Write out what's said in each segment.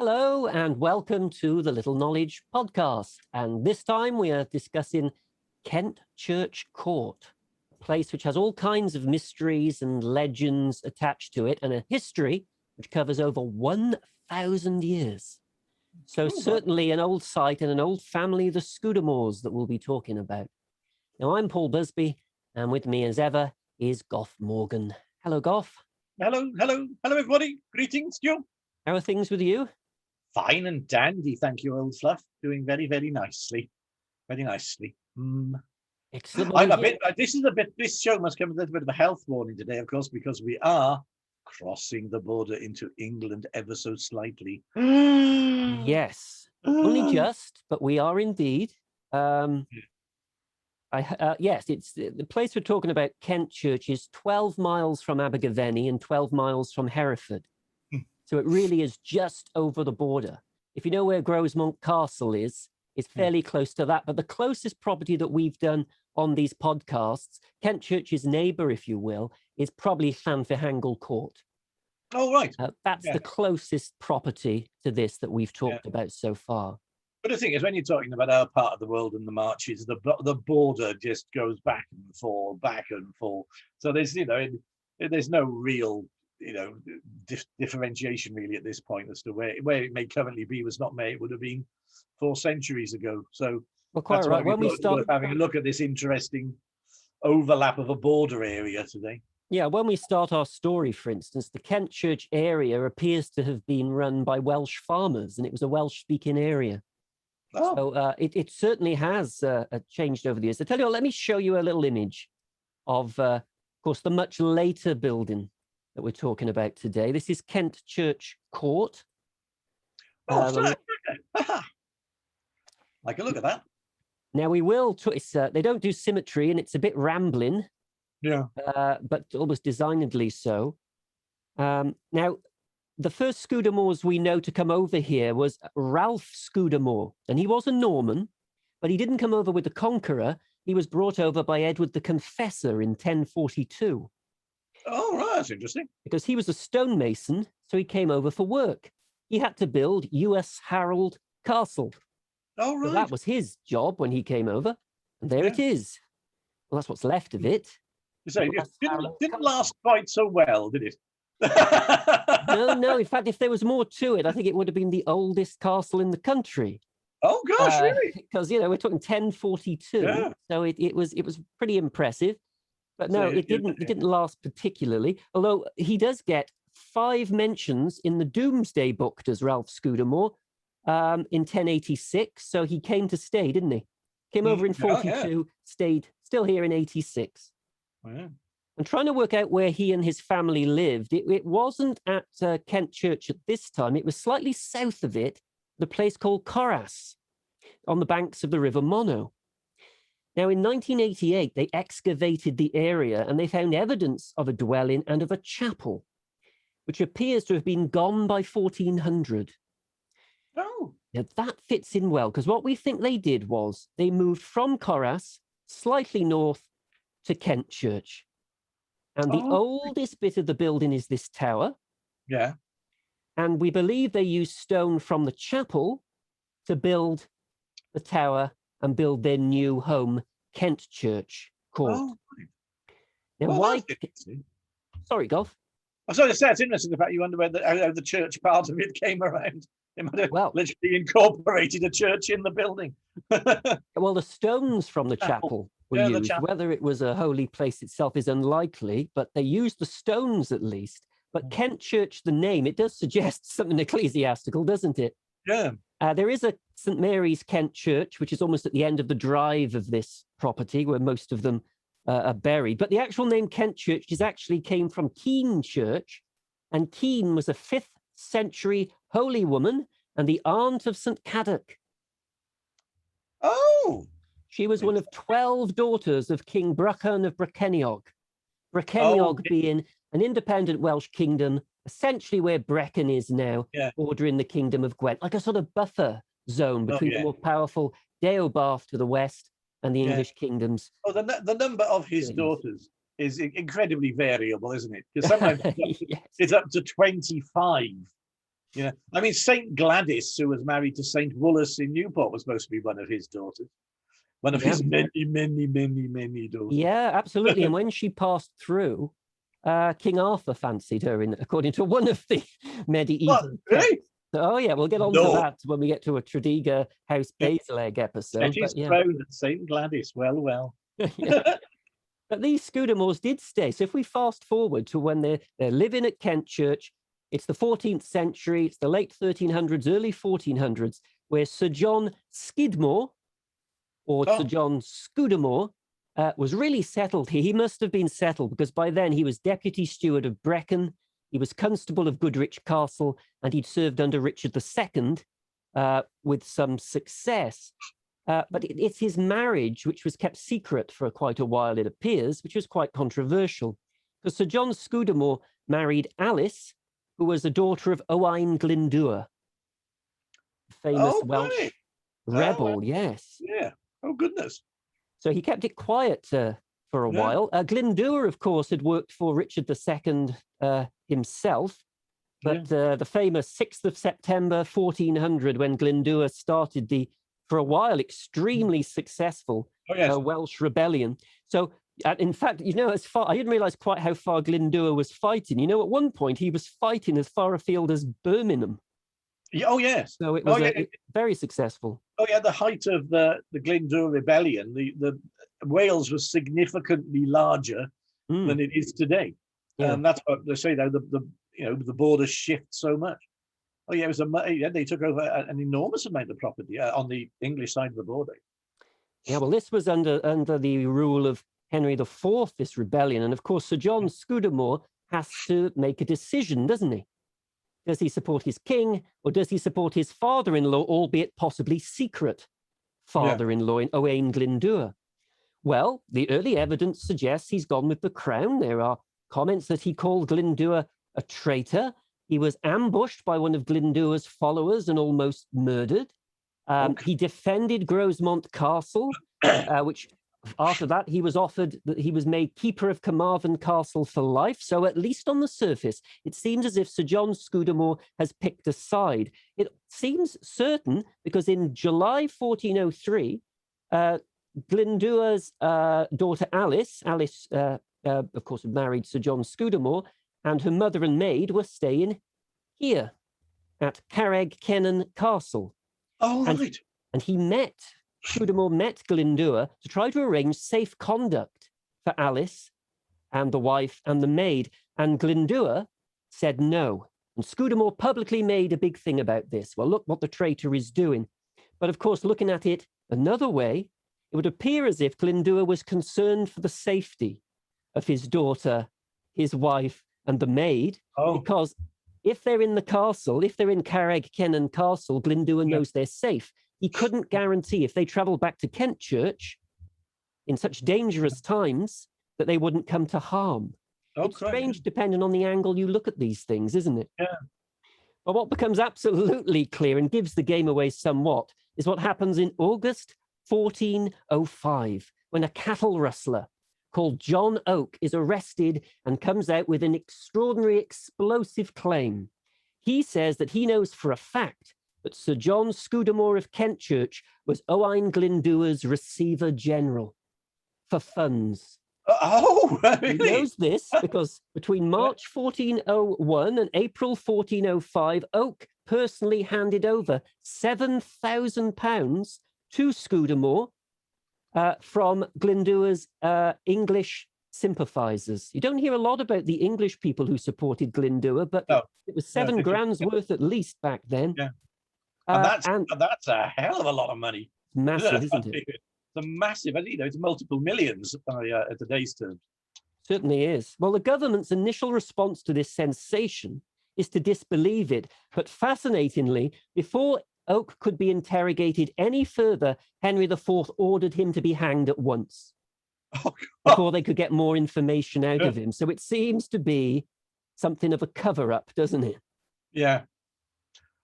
Hello and welcome to the Little Knowledge podcast. And this time we are discussing Kentchurch Court, a place which has all kinds of mysteries and legends attached to it and a history which covers over 1,000 years. So certainly an old site and an old family, the Scudamores, that we'll be talking about. Now I'm Paul Busby, and with me as ever is Goff Morgan. Hello, Goff. Hello, everybody. Greetings, Joe. How are things with you? Fine and dandy, thank you, old fluff. Doing very, very nicely. Very nicely. Excellent. I'm a bit, this show must come with a little bit of a health warning today, of course, because we are crossing the border into England ever so slightly. Yes, only just, but we are indeed. Yes, it's the place we're talking about. Kentchurch is 12 miles from Abergavenny and 12 miles from Hereford. So it really is just over the border. If you know where Grosmont Castle is, it's fairly close to that. But the closest property that we've done on these podcasts, Kentchurch's neighbour, if you will, is probably Llanfihangel Court. Oh, right. That's the closest property to this that we've talked about so far. But the thing is, when you're talking about our part of the world and the marches, the border just goes back and forth. So there's, there's no real, differentiation really at this point as to where it may currently be was not where it would have been 4 centuries ago. So well, quite right. When we start having a look at this interesting overlap of a border area today. Yeah, when we start our story, for instance, the Kentchurch area appears to have been run by Welsh farmers, and it was a Welsh-speaking area. Oh. So it certainly has changed over the years. I tell you what, let me show you a little image of course, the much later building that we're talking about today. This is Kentchurch Court. Like a look at that. Now we will. They don't do symmetry, and it's a bit rambling. Yeah. But almost designedly so. Now, the first Scudamores we know to come over here was Ralph Scudamore, and he was a Norman, but he didn't come over with the Conqueror. He was brought over by Edward the Confessor in 1042. Oh, right, that's interesting. Because he was a stonemason, so he came over for work. He had to build US Harold Castle. Oh, right. So that was his job when he came over, and there it is. Well, that's what's left of it. So it didn't last quite so well, did it? No. In fact, if there was more to it, I think it would have been the oldest castle in the country. Oh gosh, really? Because we're talking 1042, so it was pretty impressive. But no, it didn't last particularly. Although he does get 5 mentions in the Domesday Book, does Ralph Scudamore, in 1086. So he came to stay, didn't he? Came over in 42, stayed still here in 86. Oh, yeah. I'm trying to work out where he and his family lived. It wasn't at Kentchurch at this time. It was slightly south of it, the place called Corras, on the banks of the River Monnow. Now, in 1988, they excavated the area and they found evidence of a dwelling and of a chapel, which appears to have been gone by 1400. Oh. Now, that fits in well, because what we think they did was they moved from Corras slightly north to Kentchurch. And the oldest bit of the building is this tower. Yeah. And we believe they used stone from the chapel to build the tower and build their new home, Kentchurch Court. Oh, right. Now, why? Sorry, Goff. I was going to say, it's interesting the fact you wonder how the church part of it came around. They might have literally incorporated a church in the building. Well, the stones from the chapel were used. Whether it was a holy place itself is unlikely, but they used the stones at least. But Kentchurch, the name, it does suggest something ecclesiastical, doesn't it? Yeah. There is a St. Mary's Kentchurch, which is almost at the end of the drive of this property, where most of them are buried. But the actual name Kentchurch actually came from Keene Church, and Keene was a 5th century holy woman and the aunt of St. Cadet. Oh! She was one of 12 daughters of King Brychan of Brycheiniog. Brycheiniog being an independent Welsh kingdom, essentially where Brecon is now, bordering the kingdom of Gwent, like a sort of buffer zone between the more powerful Deobarth to the west and the English kingdoms. Oh, the number of his daughters is incredibly variable, isn't it? Because sometimes it's up to 25. Yeah, I mean, Saint Gladys, who was married to Saint Woollis in Newport, was supposed to be one of his daughters. One of his many, many, many, many daughters. Yeah, absolutely. And when she passed through, King Arthur fancied her, according to one of the medieval. What, really? Oh, yeah, we'll get on to that when we get to a Tredegar House Basile episode. Set his throne at St. Gladys. Well. But these Scudamores did stay. So if we fast forward to when they're living at Kentchurch, it's the 14th century, it's the late 1300s, early 1400s, where Sir John Scudamore, or Sir John Scudamore, was really settled here. He must have been settled because by then he was deputy steward of Brecon, he was constable of Goodrich Castle, and he'd served under Richard II with some success. But it's his marriage, which was kept secret for quite a while, it appears, which was quite controversial. Because Sir John Scudamore married Alice, who was the daughter of Owain Glyndwr, famous Welsh rebel, yes. Yeah, oh goodness. So he kept it quiet for a while. Glyndŵr, of course, had worked for Richard II himself, but the famous 6th of September, 1400, when Glyndŵr started the, for a while, extremely successful Welsh rebellion. So, in fact, you know, I didn't realize quite how far Glyndŵr was fighting. You know, at one point he was fighting as far afield as Birmingham. Oh, yes. So it was very successful. Oh, yeah, the height of the Glyndŵr rebellion, the Wales was significantly larger than it is today. Yeah. And that's what they say, though, the borders shift so much. Oh, yeah, it was they took over an enormous amount of property on the English side of the border. Yeah, well, this was under the rule of Henry IV, this rebellion. And of course, Sir John Scudamore has to make a decision, doesn't he? Does he support his king or does he support his father-in-law, albeit possibly secret father-in-law in Owain Glyndwr? Well, the early evidence suggests he's gone with the crown. There are comments that he called Glyndwr a traitor. He was ambushed by one of Glyndwr's followers and almost murdered. He defended Grosemont Castle, which after that he was offered that he was made keeper of Carmarthen Castle for life. So at least on the surface, it seems as if Sir John Scudamore has picked a side. It seems certain because in July 1403, Glyndwr's daughter Alice, of course, had married Sir John Scudamore, and her mother and maid were staying here at Carreg Kennan Castle. Oh, right. And Scudamore met Glyndwr to try to arrange safe conduct for Alice and the wife and the maid. And Glyndwr said no. And Scudamore publicly made a big thing about this. Well, look what the traitor is doing. But of course, looking at it another way, it would appear as if Glyndwr was concerned for the safety of his daughter, his wife, and the maid, because if they're in the castle, if they're in Carreg Kennan Castle, Glyndwr knows they're safe. He couldn't guarantee if they travel back to Kentchurch in such dangerous times that they wouldn't come to harm. It's strange depending on the angle you look at these things, isn't it? Yeah. But what becomes absolutely clear and gives the game away somewhat is what happens in August 1405, when a cattle rustler called John Oak is arrested and comes out with an extraordinary explosive claim. He says that he knows for a fact that Sir John Scudamore of Kentchurch was Owain Glyndwr's receiver general for funds. Oh, really? He knows this because between March 1401 and April 1405, Oak personally handed over £7,000 to Scudamore from Glyndwr's English sympathisers. You don't hear a lot about the English people who supported Glyndwr, but it was £7,000 worth at least back then. Yeah. And that's a hell of a lot of money. Massive, isn't it? It's a massive, it's multiple millions at today's terms. Certainly is. Well, the government's initial response to this sensation is to disbelieve it. But fascinatingly, before Oak could be interrogated any further, Henry IV ordered him to be hanged at once before they could get more information out of him. So it seems to be something of a cover-up, doesn't it? Yeah.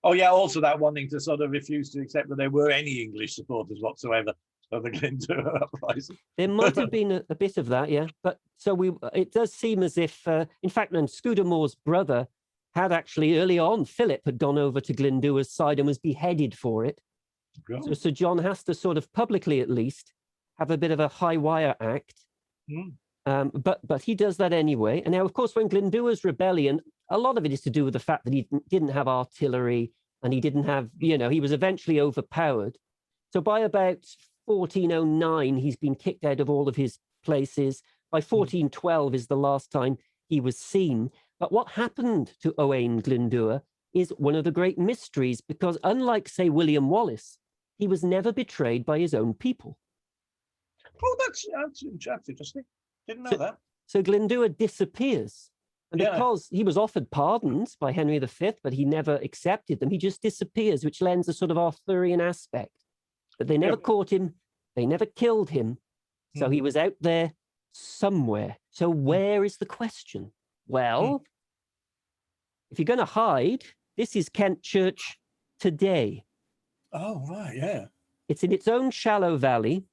Oh, yeah, also that wanting to sort of refuse to accept that there were any English supporters whatsoever of the Glyndŵr uprising. There might have been a bit of that, yeah. But so it does seem as if, in fact, then Scudamore's brother had actually early on, Philip had gone over to Glyndŵr's side and was beheaded for it. God. So Sir John has to sort of publicly, at least, have a bit of a high wire act. But he does that anyway. And now, of course, when Glyndŵr's rebellion, a lot of it is to do with the fact that he didn't have artillery and he didn't have, he was eventually overpowered. So by about 1409, he's been kicked out of all of his places. By 1412 is the last time he was seen. But what happened to Owain Glyndwr is one of the great mysteries, because unlike, say, William Wallace, he was never betrayed by his own people. Oh, that's interesting. Didn't know that. So Glyndŵr disappears. And because he was offered pardons by Henry V, but he never accepted them, he just disappears, which lends a sort of Arthurian aspect. But they never caught him. They never killed him. So he was out there somewhere. So where is the question? Well, if you're going to hide, this is Kentchurch today. Oh, right, yeah. It's in its own shallow valley.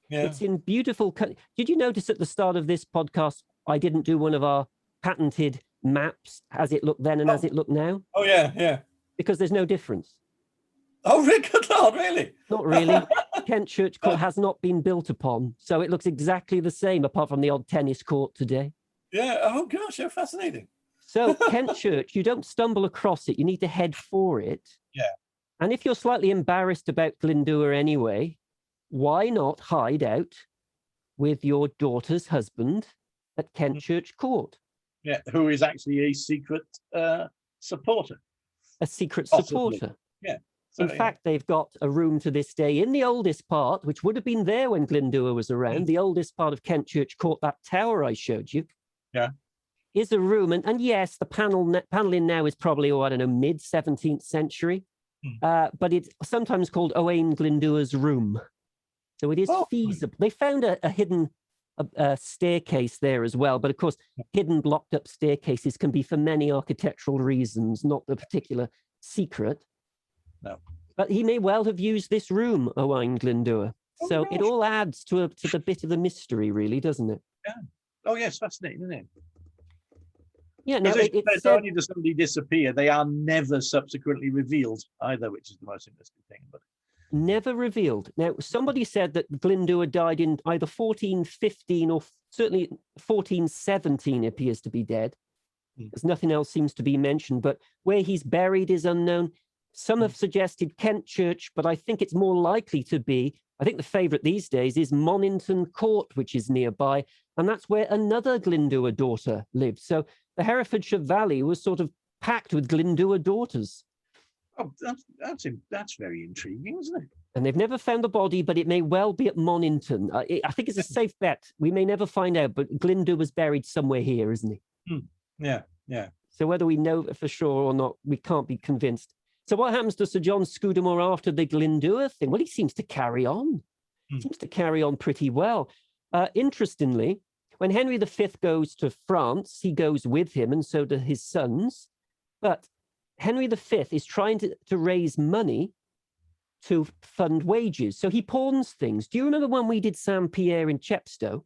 Yeah. It's in beautiful... Did you notice at the start of this podcast, I didn't do one of our patented maps as it looked then and as it looked now? Oh, yeah, yeah. Because there's no difference. Oh, good Lord, really? Not really. Kentchurch Court has not been built upon, so it looks exactly the same, apart from the odd tennis court today. Yeah, oh gosh, how fascinating. So Kentchurch, you don't stumble across it, you need to head for it. Yeah. And if you're slightly embarrassed about Glyndŵr anyway, why not hide out with your daughter's husband at Kentchurch Court? Yeah, who is actually a secret supporter. A secret Possibly. supporter. Yeah. So, In fact, they've got a room to this day in the oldest part, which would have been there when Glyndŵr was around, the oldest part of Kentchurch Court, that tower I showed you. Yeah. Is a room, and yes, the paneling now is probably, mid-17th century, but it's sometimes called Owain Glyndwr's room. So it is feasible. They found a hidden staircase there as well, but of course, hidden blocked up staircases can be for many architectural reasons, not the particular secret. No. But he may well have used this room, Owain Glyndwr. So it all adds to the bit of the mystery, really, doesn't it? Yeah. Oh, yes, fascinating, isn't it? Yeah, now it's only does somebody disappear, they are never subsequently revealed either, which is the most interesting thing. But never revealed. Now, somebody said that Glyndŵr died in either 1415 or certainly 1417 appears to be dead, because nothing else seems to be mentioned. But where he's buried is unknown. Some have suggested Kentchurch, but I think it's more likely to be, I think the favourite these days is Monington Court, which is nearby, and that's where another Glyndŵr daughter lived. So the Herefordshire Valley was sort of packed with Glyndŵr daughters. Oh, that's very intriguing, isn't it? And they've never found the body, but it may well be at Monington. I think it's a safe bet. We may never find out, but Glyndŵr was buried somewhere here, isn't he? Yeah, yeah. So whether we know for sure or not, we can't be convinced. So what happens to Sir John Scudamore after the Glyndŵr thing? Well, he seems to carry on. Seems to carry on pretty well. Interestingly, when Henry V goes to France, he goes with him, and so do his sons. But Henry V is trying to raise money to fund wages. So he pawns things. Do you remember when we did Saint Pierre in Chepstow?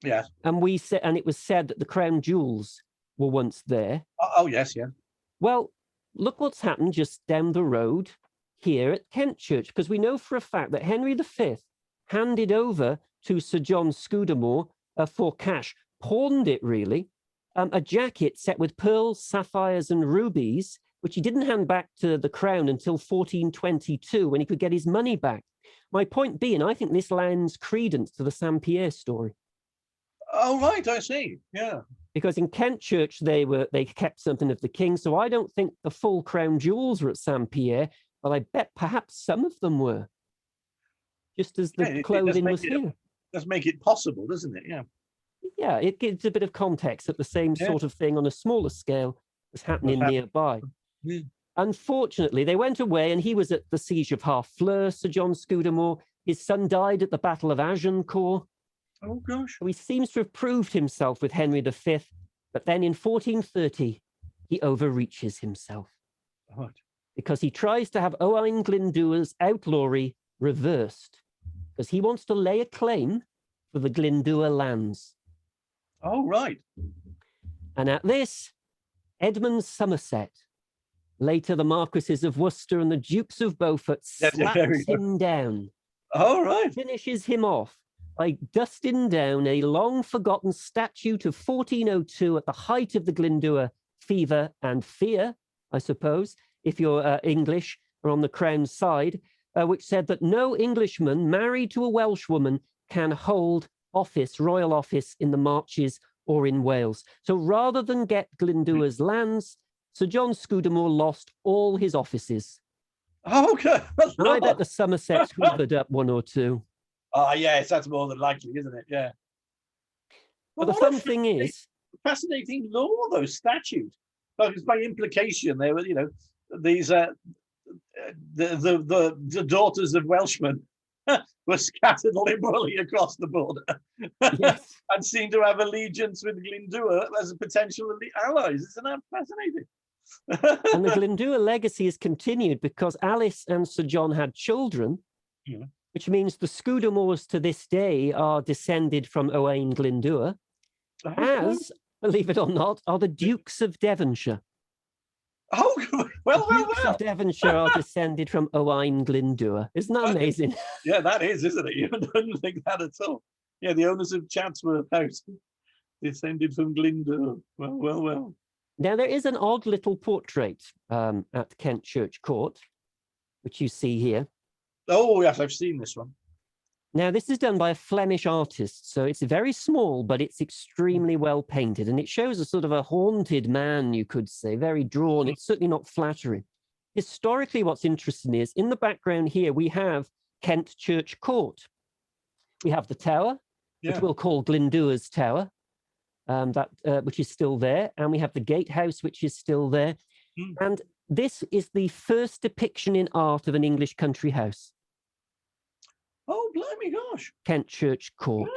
Yeah. And it was said that the crown jewels were once there. Oh, yes, yeah. Well, look what's happened just down the road here at Kentchurch, because we know for a fact that Henry V handed over to Sir John Scudamore for cash, pawned it really, a jacket set with pearls, sapphires, and rubies, which he didn't hand back to the crown until 1422, when he could get his money back. My point being, I think this lends credence to the Saint Pierre story. Oh, right, I see. Yeah. Because in Kentchurch, they kept something of the king, so I don't think the full crown jewels were at Saint Pierre, but I bet perhaps some of them were, just as the clothing was here. It does make it possible, doesn't it? Yeah. Yeah, it gives a bit of context that the same sort of thing on a smaller scale was happening nearby. Yeah. Unfortunately, they went away, and he was at the siege of Harfleur, Sir John Scudamore. His son died at the Battle of Agincourt. Oh, gosh. So he seems to have proved himself with Henry V, but then in 1430, he overreaches himself. What? Because he tries to have Owain Glyndwr's outlawry reversed, because he wants to lay a claim for the Glyndŵr lands. Oh, right. And at this, Edmund Somerset. Later, the Marquises of Worcester and the Dukes of Beaufort slaps him down. All right. Finishes him off by dusting down a long-forgotten statute of 1402 at the height of the Glyndŵr fever and fear, I suppose, if you're English or on the Crown's side, which said that no Englishman married to a Welsh woman can hold office, royal office, in the Marches or in Wales. So rather than get Glyndŵr's lands, Sir John Scudamore lost all his offices. Oh, okay. And I bet the Somersets hoovered up one or two. Ah, yes, that's more than likely, isn't it? Yeah. But the fun thing is, fascinating law, those statutes. Because by implication, they were, these the daughters of Welshmen were scattered liberally across the border, yes, and seemed to have allegiance with Glyndŵr as a potential allies. Isn't that fascinating? And the Glyndŵr legacy is continued because Alice and Sir John had children, which means the Scudamores to this day are descended from Owain Glyndwr, as, believe it or not, are the Dukes of Devonshire. Oh, well. Dukes of Devonshire are descended from Owain Glyndwr. Isn't that amazing? Yeah, that is, isn't it? You don't think that at all. Yeah, the owners of Chatsworth House descended from Glyndŵr. Well. Now, there is an odd little portrait at Kentchurch Court, which you see here. Oh, yes, I've seen this one. Now, this is done by a Flemish artist, so it's very small, but it's extremely well painted, and it shows a sort of a haunted man, you could say, very drawn. It's certainly not flattering. Historically, what's interesting is, in the background here, we have Kentchurch Court. We have the tower, which we'll call Glyndŵr's Tower, which is still there, and we have the gatehouse, which is still there. And this is the first depiction in art of an English country house. Oh, blimey gosh. Kentchurch Court.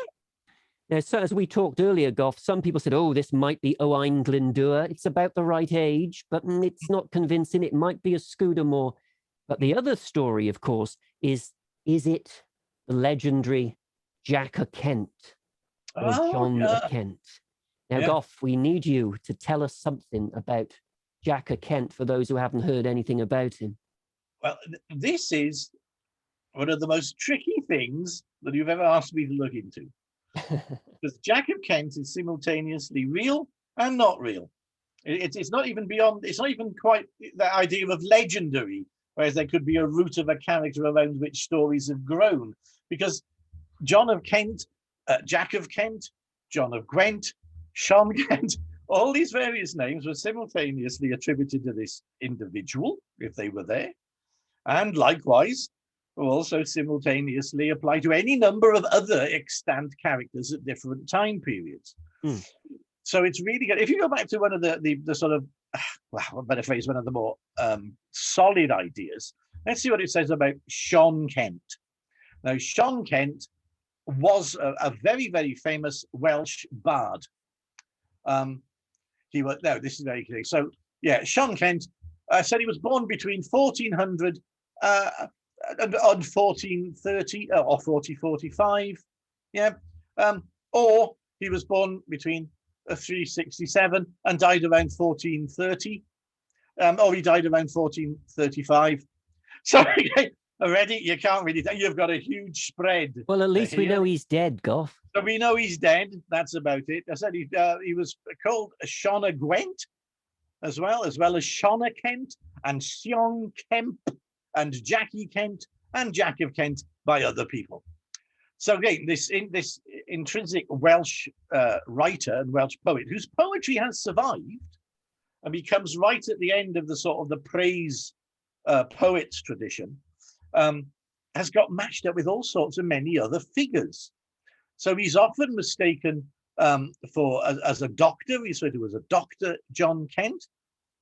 Now, so as we talked earlier, Goff, some people said, oh, this might be Owain Glyndwr. It's about the right age, but it's not convincing. It might be a Scudamore. But the other story, of course, is it the legendary Jack of Kent or John of Kent? Now, Goff, we need you to tell us something about Jack of Kent for those who haven't heard anything about him. Well, this is one of the most tricky things that you've ever asked me to look into. Because Jack of Kent is simultaneously real and not real. It's not even beyond, it's not even quite the idea of legendary, whereas there could be a root of a character around which stories have grown. Because John of Kent, Jack of Kent, John of Gwent, Sean Kent, all these various names were simultaneously attributed to this individual, if they were there, and likewise also simultaneously apply to any number of other extant characters at different time periods. So it's really good. If you go back to one of the sort of, well, I'll better phrase one of the more solid ideas, let's see what it says about Sean Kent. Now, Sean Kent was a very, very famous Welsh bard. He was, no, this is very clear. So, yeah, Sean Kent said he was born between 1400 and on 1430 or 4045, or he was born between 367 and died around 1430, or he died around 1435. So already you can't really tell. You've got a huge spread. Well, at least we know he's dead, Goff. So we know he's dead. That's about it. I said he was called Sean of Gwent as well as Sean of Kent and Sion Kemp and Jackie Kent and Jack of Kent by other people. So again, this intrinsic Welsh writer and Welsh poet whose poetry has survived and becomes right at the end of the sort of the praise poets tradition, has got matched up with all sorts of many other figures. So he's often mistaken as a doctor. He's referred to as a Dr. John Kent,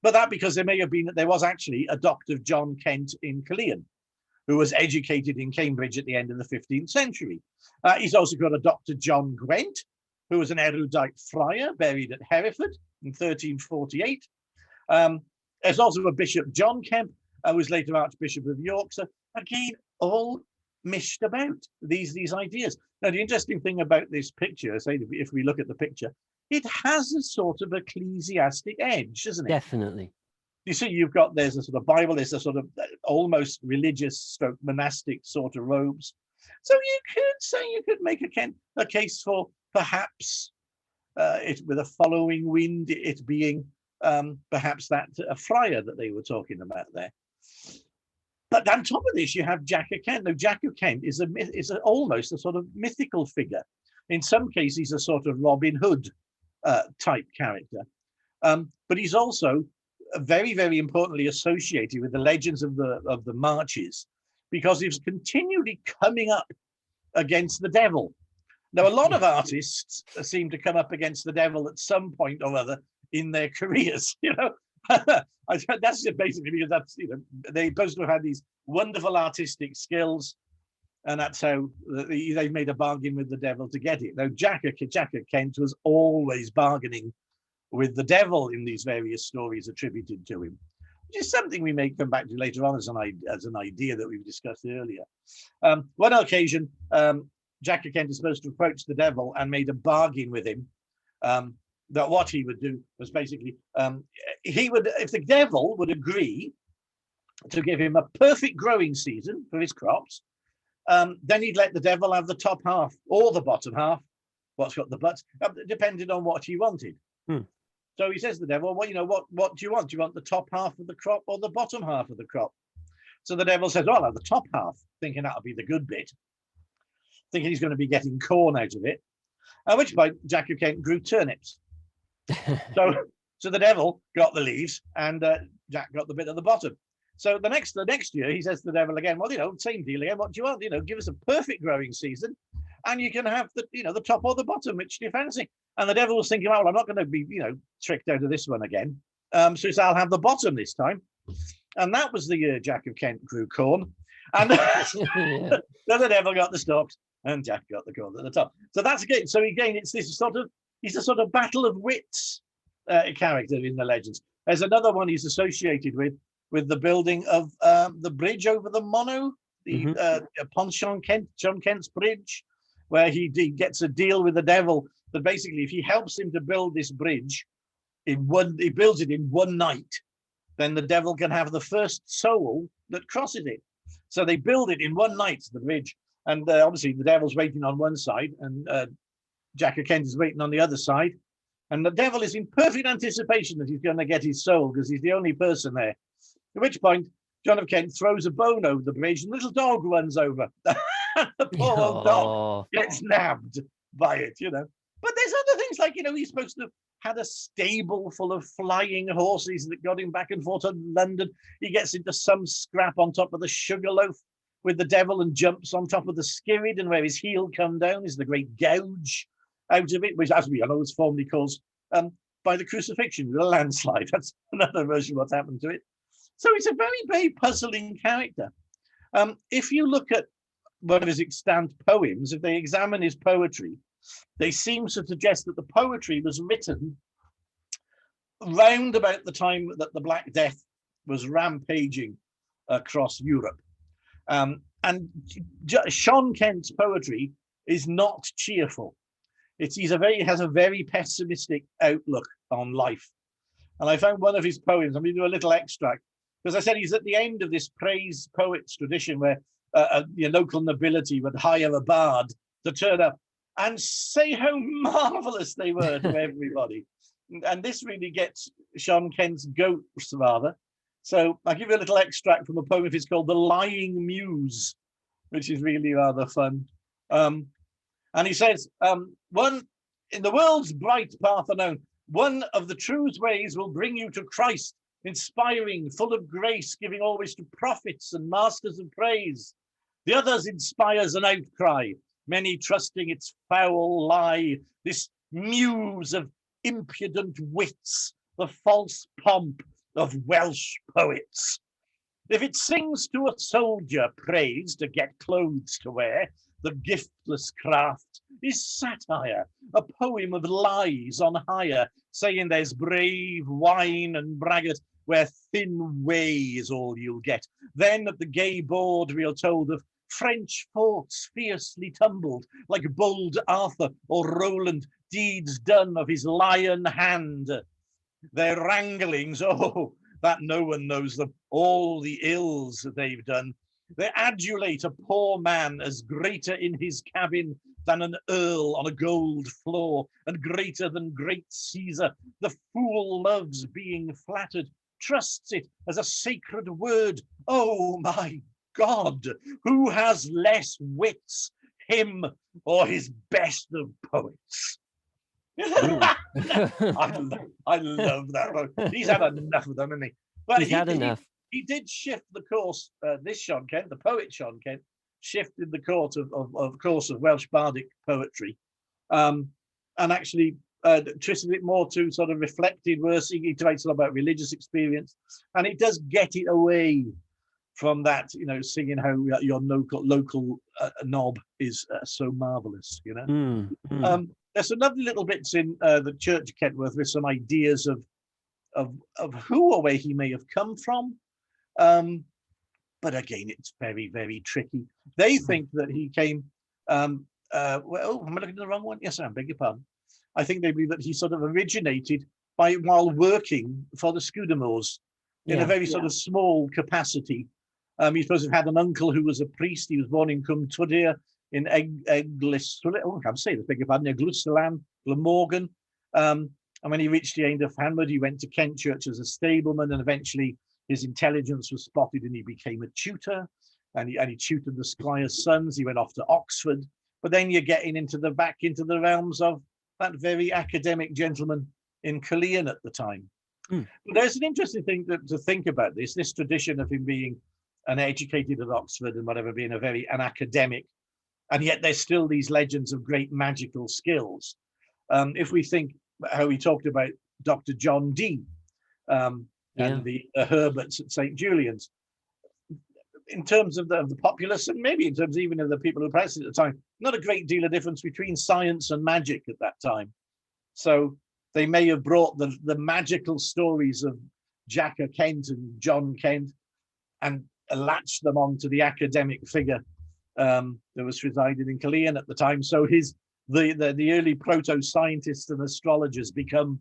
but that because there was actually a Dr. John Kent in Caerleon, who was educated in Cambridge at the end of the 15th century. He's also got a Dr. John Gwent, who was an erudite friar buried at Hereford in 1348. There's also a Bishop John Kemp, who was later Archbishop of York. So again, all mished about these ideas. Now, the interesting thing about this picture, say if we look at the picture, it has a sort of ecclesiastic edge, doesn't it? Definitely. You see, there's a sort of Bible, there's a sort of almost religious stroke monastic sort of robes. So you could say, you could make a case for perhaps it with a following wind, it being perhaps that a friar that they were talking about there. But on top of this, you have Jack of Kent. Now, Jack of Kent is almost a sort of mythical figure. In some cases, he's a sort of Robin Hood type character. But he's also very, very importantly associated with the legends of the marches, because he was continually coming up against the devil. Now, a lot of artists seem to come up against the devil at some point or other in their careers, you know. That's basically because that's, you know, they're supposed to have had these wonderful artistic skills, and that's how they made a bargain with the devil to get it. Now, Jack of Kent was always bargaining with the devil in these various stories attributed to him, which is something we may come back to later on as an idea that we've discussed earlier. One occasion, Jack of Kent is supposed to approach the devil and made a bargain with him. That what he would do was basically, if the devil would agree to give him a perfect growing season for his crops, then he'd let the devil have the top half or the bottom half, what's got the butts, depending on what he wanted. So he says to the devil, well, you know, what do you want? Do you want the top half of the crop or the bottom half of the crop? So the devil says, well, I'll have the top half, thinking that'll be the good bit, thinking he's going to be getting corn out of it. At which point, Jack of Kent grew turnips. So the devil got the leaves and Jack got the bit at the bottom. So the next year, he says to the devil again, well, you know, same deal again. What do you want? You know, give us a perfect growing season, and you can have the top or the bottom, which do you fancy? And the devil was thinking, well, I'm not going to be, you know, tricked out of this one again. So he said, I'll have the bottom this time. And that was the year Jack of Kent grew corn. And then the devil got the stalks and Jack got the corn at the top. So that's again. So again, it's this sort of, he's a sort of battle of wits character in the legends. There's another one he's associated with the building of the bridge over the Monnow, upon John Kent's bridge, where he gets a deal with the devil that basically if he helps him to build this bridge he builds it in one night, then the devil can have the first soul that crosses it. So they build it in one night, the bridge, and obviously the devil's waiting on one side and Jack of Kent is waiting on the other side, and the devil is in perfect anticipation that he's going to get his soul because he's the only person there. At which point, John of Kent throws a bone over the bridge and the little dog runs over. The poor old dog gets nabbed by it, you know. But there's other things like, you know, he's supposed to have had a stable full of flying horses that got him back and forth to London. He gets into some scrap on top of the Sugarloaf with the devil and jumps on top of the Skirrid, and where his heel come down is the great gouge out of it, which, as we know, is formally caused by the crucifixion with a landslide. That's another version of what's happened to it. So it's a very, very puzzling character. If you look at one of his extant poems, if they examine his poetry, they seem to suggest that the poetry was written round about the time that the Black Death was rampaging across Europe. And Sean Kent's poetry is not cheerful. He has a very pessimistic outlook on life. And I found one of his poems, I'm going to do a little extract, because I said he's at the end of this praise poets tradition where the local nobility would hire a bard to turn up and say how marvelous they were to everybody. And this really gets Sean Kent's goats, rather. So I'll give you a little extract from a poem of his called The Lying Muse, which is really rather fun. And he says, one in the world's bright path unknown, one of the true's ways will bring you to Christ, inspiring, full of grace, giving always to prophets and masters of praise. The others inspires an outcry, many trusting its foul lie, this muse of impudent wits, the false pomp of Welsh poets. If it sings to a soldier praise to get clothes to wear, the giftless craft is satire, a poem of lies on hire, saying there's brave wine and braggart where thin whey is all you'll get. Then at the gay board we are told of French forts fiercely tumbled, like bold Arthur or Roland, deeds done of his lion hand, their wranglings, oh, that no one knows them, all the ills that they've done. They adulate a poor man as greater in his cabin than an earl on a gold floor, and greater than great Caesar. The fool loves being flattered, trusts it as a sacred word. Oh my God, who has less wits, him or his best of poets? I love that one. He's had enough of them, hasn't he? But He's had enough. He did shift the course. This Sean Kent, the poet Sean Kent, shifted the course of Welsh bardic poetry, and actually twisted it more to sort of reflected verse. He writes a lot about religious experience, and it does get it away from that, you know, singing how your local knob is so marvelous, you know. There's some lovely little bits in the Church of Kentworth with some ideas of who or where he may have come from. But again, it's very, very tricky. They think that he came, well, am I looking at the wrong one? Yes, I beg your pardon. I think they believe that he sort of originated while working for the Scudamores in a very sort of small capacity. He's supposed to have had an uncle who was a priest. He was born in Cwmtwdir in Eglwyslan, Glamorgan. And when he reached the end of Hanford, he went to Kentchurch as a stableman, and eventually his intelligence was spotted and he became a tutor, and he tutored the squire's sons. He went off to Oxford, but then you're getting back into the realms of that very academic gentleman in Caerleon at the time. But there's an interesting thing to think about this tradition of him being educated at Oxford and whatever, being an academic, and yet there's still these legends of great magical skills. If we think how he talked about Dr. John Dee and the Herberts at St. Julian's, in terms of the populace, and maybe in terms even of the people who practiced at the time, not a great deal of difference between science and magic at that time. So they may have brought the magical stories of Jack Kent and John Kent and latched them onto the academic figure that was residing in Caerleon at the time. So the early proto-scientists and astrologers become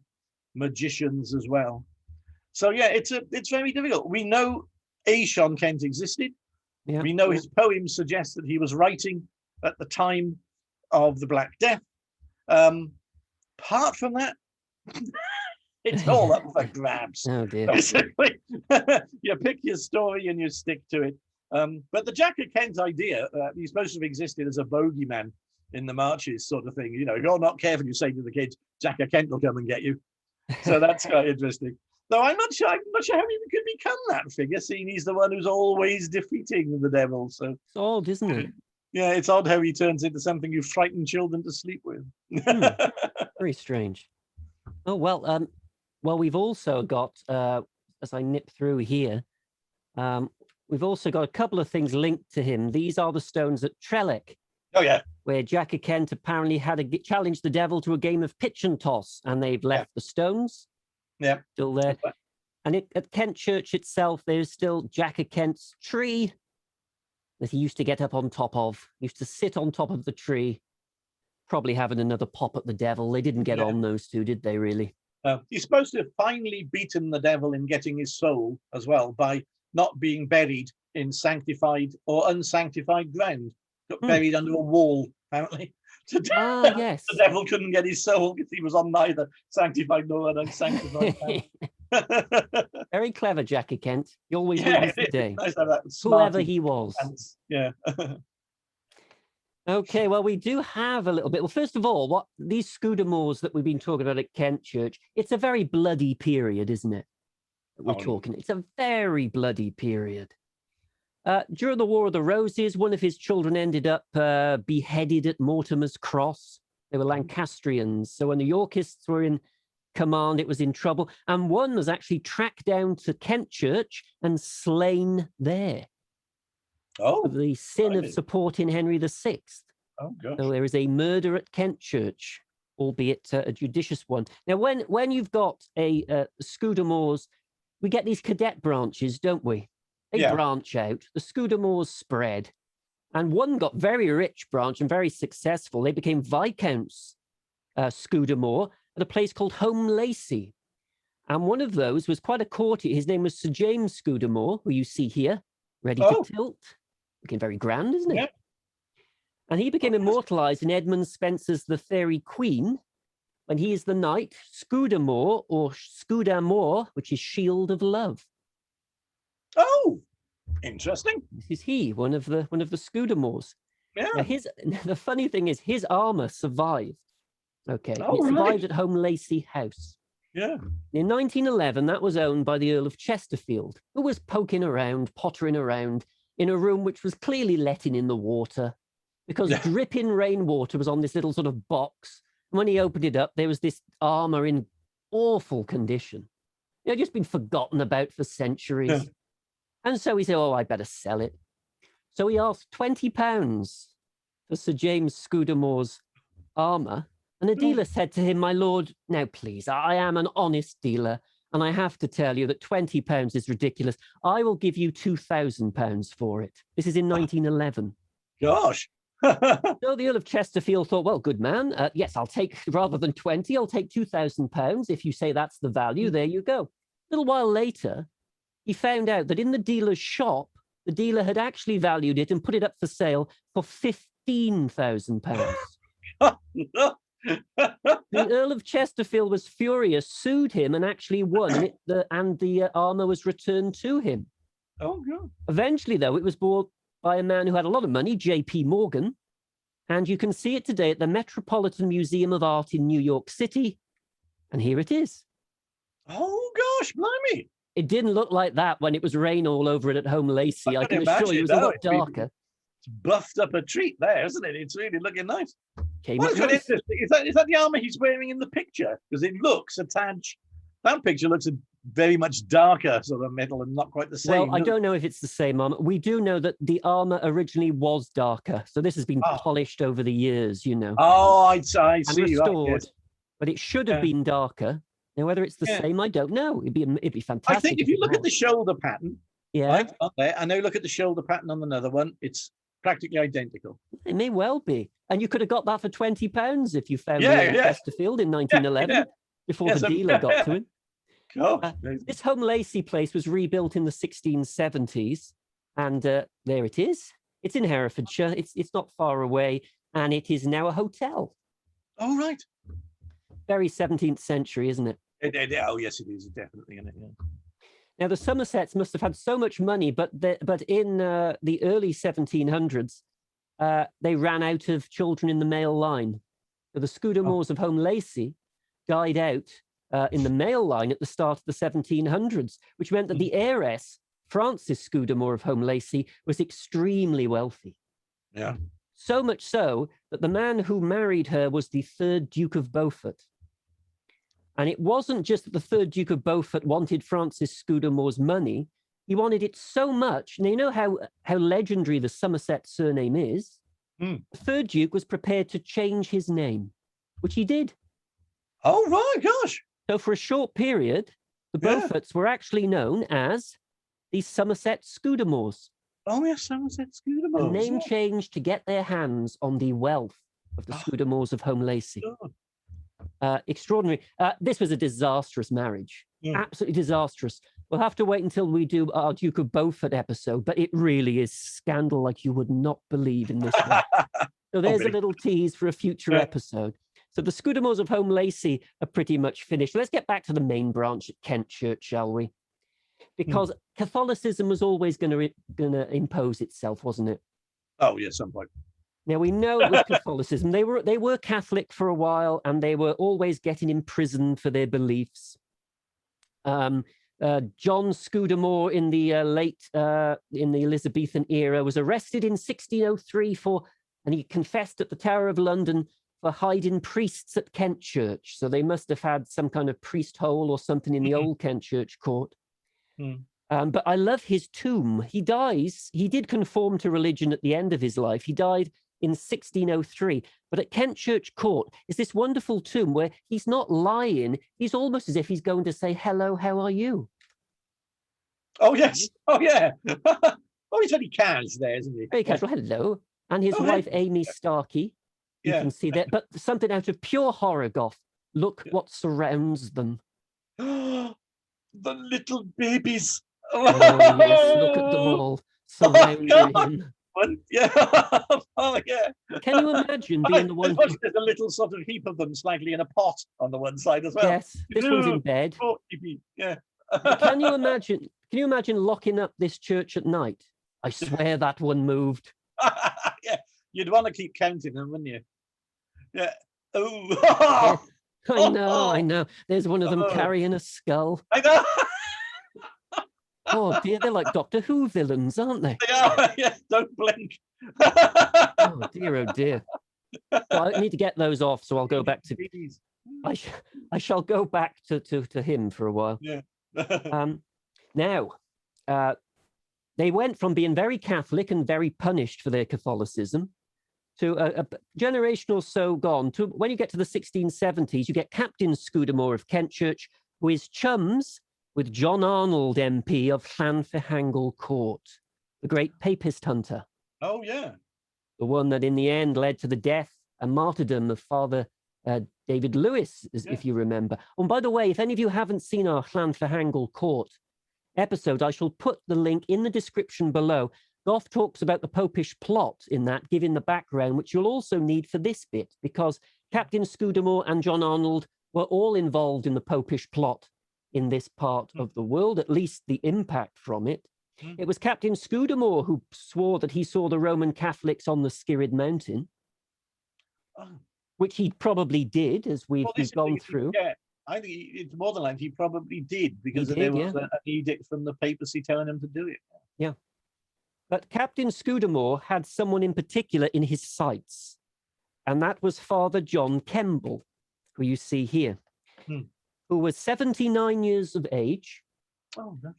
magicians as well. So yeah, it's very difficult. We know Sean Kent existed. Yeah. We know his poems suggest that he was writing at the time of the Black Death. Apart from that, it's all up for grabs. Oh dear. Basically, you pick your story and you stick to it. But the Jack of Kent idea, he's supposed to have existed as a bogeyman in the marches, sort of thing. You know, if you're not careful, you say to the kids, Jack of Kent will come and get you. So that's quite interesting. Though I'm not sure how he could become that figure, seeing he's the one who's always defeating the devil. So it's odd, isn't it? Yeah, it's odd how he turns into something you frighten children to sleep with. Very strange. Oh well, we've also got, as I nip through here, we've also got a couple of things linked to him. These are the stones at Trellick. Oh yeah, where Jack of Kent apparently had challenged the devil to a game of pitch and toss, and they've left the stones. Yeah, still there. And at Kentchurch itself, there's still Jack of Kent's tree that he used to get up on top of. He used to sit on top of the tree, probably having another pop at the devil. They didn't get on, those two, did they, really? He's supposed to have finally beaten the devil in getting his soul as well by not being buried in sanctified or unsanctified ground. Got buried under a wall, apparently. Yes. The devil couldn't get his soul because he was on neither sanctified nor unsanctified ground. Very clever, Jack of Kent. He always wins the day. Nice to have that whoever he was. Yeah. Okay, well, we do have a little bit. Well, first of all, what these Scudamores that we've been talking about at Kentchurch, it's a very bloody period, isn't it? We're talking. It's a very bloody period. During the War of the Roses, one of his children ended up beheaded at Mortimer's Cross. They were Lancastrians. So when the Yorkists were in command, it was in trouble. And one was actually tracked down to Kentchurch and slain there. Oh, for the sin of supporting Henry VI. Oh, gosh. So there is a murder at Kentchurch, albeit a judicious one. Now, when you've got a Scudamores, we get these cadet branches, don't we? They branch out. The Scudamores spread. And one got very rich branch and very successful. They became viscounts Scudamore at a place called Home Lacey. And one of those was quite a courtier. His name was Sir James Scudamore, who you see here, ready to tilt. Looking very grand, isn't it? And he became immortalized in Edmund Spenser's The Fairy Queen, when he is the knight Scudamore, or Scudamore, which is Shield of Love. Oh, interesting. This is he, one of the Scudamores. Yeah. Now the funny thing is, his armor survived. Okay, it survived at Home Lacey House. Yeah. In 1911, that was owned by the Earl of Chesterfield, who was poking around, pottering around in a room which was clearly letting in the water, because dripping rainwater was on this little sort of box. And when he opened it up, there was this armor in awful condition. It had just been forgotten about for centuries. Yeah. And so he said, oh, I better sell it. So he asked £20 for Sir James Scudamore's armor. And the dealer said to him, my lord, now please, I am an honest dealer, and I have to tell you that £20 is ridiculous. I will give you £2,000 for it. This is in 1911. Gosh. So the Earl of Chesterfield thought, well, good man. Yes, I'll take, rather than 20, I'll take £2,000. If you say that's the value, there you go. A little while later, he found out that in the dealer's shop, the dealer had actually valued it and put it up for sale for £15,000. The Earl of Chesterfield was furious, sued him, and actually won, and the armor was returned to him. Oh, God. Eventually, though, it was bought by a man who had a lot of money, J.P. Morgan, and you can see it today at the Metropolitan Museum of Art in New York City, and here it is. Oh, gosh, blimey. It didn't look like that when it was rain all over it at Home Lacey. I can assure you it was a lot darker. It's buffed up a treat there, isn't it? It's really looking nice. Nice. Interesting. Is that the armor he's wearing in the picture? Because it looks a tad. That picture looks very much darker sort of metal and not quite the same. Well, I don't know if it's the same armor. We do know that the armor originally was darker. So this has been polished over the years, you know. Oh, I see. And restored. Yes. But it should have been darker. Now, whether it's the same, I don't know. It'd be fantastic. I think if you look at the shoulder pattern, right, on there, and now look at the shoulder pattern on another one, it's practically identical. It may well be. And you could have got that for £20 if you found it in Chesterfield in 1911, before the dealer got to him. This Home Lacey place was rebuilt in the 1670s, and there it is. It's in Herefordshire. It's not far away, and it is now a hotel. Oh, right. Very 17th century, isn't it? Oh, yes, it is. Definitely in it, yeah. Now, the Somersets must have had so much money, but in the early 1700s, they ran out of children in the male line. So the Scudamores of Home Lacey died out in the male line at the start of the 1700s, which meant that the heiress, Frances Scudamore of Home Lacey, was extremely wealthy. Yeah. So much so that the man who married her was the 3rd Duke of Beaufort. And it wasn't just that the 3rd Duke of Beaufort wanted Francis Scudamore's money. He wanted it so much. Now, you know how legendary the Somerset surname is? The 3rd Duke was prepared to change his name, which he did. Oh, right, gosh. So for a short period, the Beauforts were actually known as the Somerset Scudamores. Oh, yes, Somerset Scudamores. A name change to get their hands on the wealth of the Scudamores of Home Lacey. Extraordinary. This was a disastrous marriage. Absolutely disastrous. We'll have to wait until we do our Duke of Beaufort episode, but it really is scandal like you would not believe in this one. So there's a little tease for a future episode. So the Scudamores of Home Lacey are pretty much finished. Let's get back to the main branch at Kentchurch, shall we? Because Catholicism was always going to impose itself, wasn't it? Oh, yes, some point. Now, we know it was Catholicism. They were Catholic for a while, and they were always getting imprisoned for their beliefs. John Scudamore in the in the Elizabethan era was arrested in 1603 and he confessed at the Tower of London for hiding priests at Kentchurch. So they must have had some kind of priest hole or something in the old Kentchurch Court. But I love his tomb. He did conform to religion at the end of his life. He died in 1603. But at Kentchurch Court is this wonderful tomb where he's not lying. He's almost as if he's going to say, hello, how are you? Oh, yes. Oh, yeah. Oh, he's very casual there, isn't he? Very casual. Hello. And his wife, Amy Starkey. You can see that, but something out of pure horror, Goff. Look what surrounds them. The little babies. Oh, yes, look at them all surrounding him. Yeah. Oh, yeah. Can you imagine being the one? There's a little sort of heap of them slightly in a pot on the one side as well. Yes, this one's in bed. Yeah. Can you imagine? Can you imagine locking up this church at night? I swear that one moved. Yeah, you'd want to keep counting them, wouldn't you? Yeah. Oh. Yeah. I know. There's one of them carrying a skull. I know. Oh dear, they're like Doctor Who villains, aren't they? They are. Yeah. Don't blink. Oh dear. So I need to get those off, so I'll go back to. I shall go back to him for a while. Yeah. Now, they went from being very Catholic and very punished for their Catholicism to a generation or so gone to when you get to the 1670s, you get Captain Scudamore of Kentchurch, who is chums with John Arnold MP of Llanfihangel Court, the great papist hunter. Oh, yeah. The one that in the end led to the death and martyrdom of Father David Lewis, if you remember. And by the way, if any of you haven't seen our Llanfihangel Court episode, I shall put the link in the description below. Goff talks about the Popish Plot in that, giving the background, which you'll also need for this bit, because Captain Scudamore and John Arnold were all involved in the Popish Plot in this part of the world, at least the impact from it. It was Captain Scudamore who swore that he saw the Roman Catholics on the Skirrid Mountain, which he probably did, as we've gone through. Yeah, I think it's more than likely he probably did, because there was an edict from the papacy telling him to do it. Yeah. But Captain Scudamore had someone in particular in his sights, and that was Father John Kemble, who you see here, who was 79 years of age. Oh, gosh.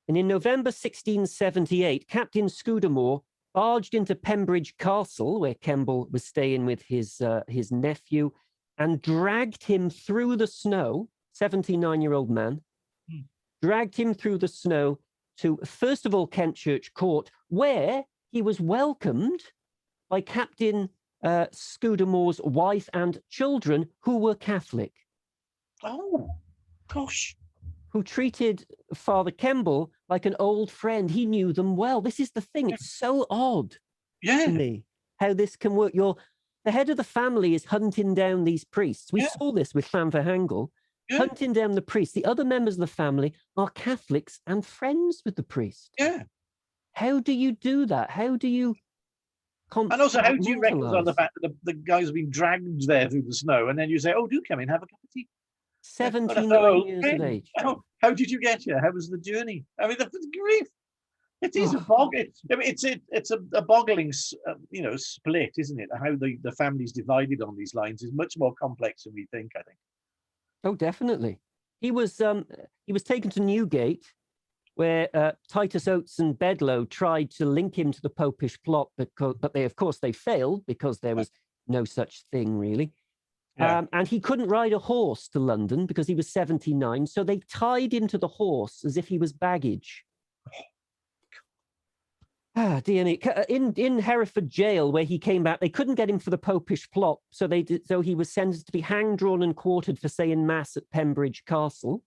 And in November 1678, Captain Scudamore barged into Pembridge Castle, where Kemble was staying with his nephew, and dragged him through the snow, 79-year-old man, dragged him through the snow to, first of all, Kentchurch Court, where he was welcomed by Captain Scudamore's wife and children, who were Catholic. Oh, gosh. Who treated Father Kemble like an old friend. He knew them well. This is the thing. It's so odd to me how this can work. The head of the family is hunting down these priests. We saw this with Llanfihangel, hunting down the priests. The other members of the family are Catholics and friends with the priest. Yeah. How do you do that? How do you... And also, how do you reconcile the fact that the guys have been dragged there through the snow, and then you say, oh, do come in, have a cup of tea? 79 years of age. How did you get here? How was the journey? I mean, the grief. It is a bog. It's a boggling, split, isn't it? How the family's divided on these lines is much more complex than we think, I think. Oh, definitely. He was taken to Newgate, where Titus Oates and Bedloe tried to link him to the Popish Plot, but they, of course, they failed because there was no such thing, really. Yeah. And he couldn't ride a horse to London because he was 79, so they tied him to the horse as if he was baggage. Dear me. In Hereford jail, where he came back, they couldn't get him for the Popish Plot, so he was sentenced to be hanged, drawn, and quartered for saying mass at Pembridge Castle,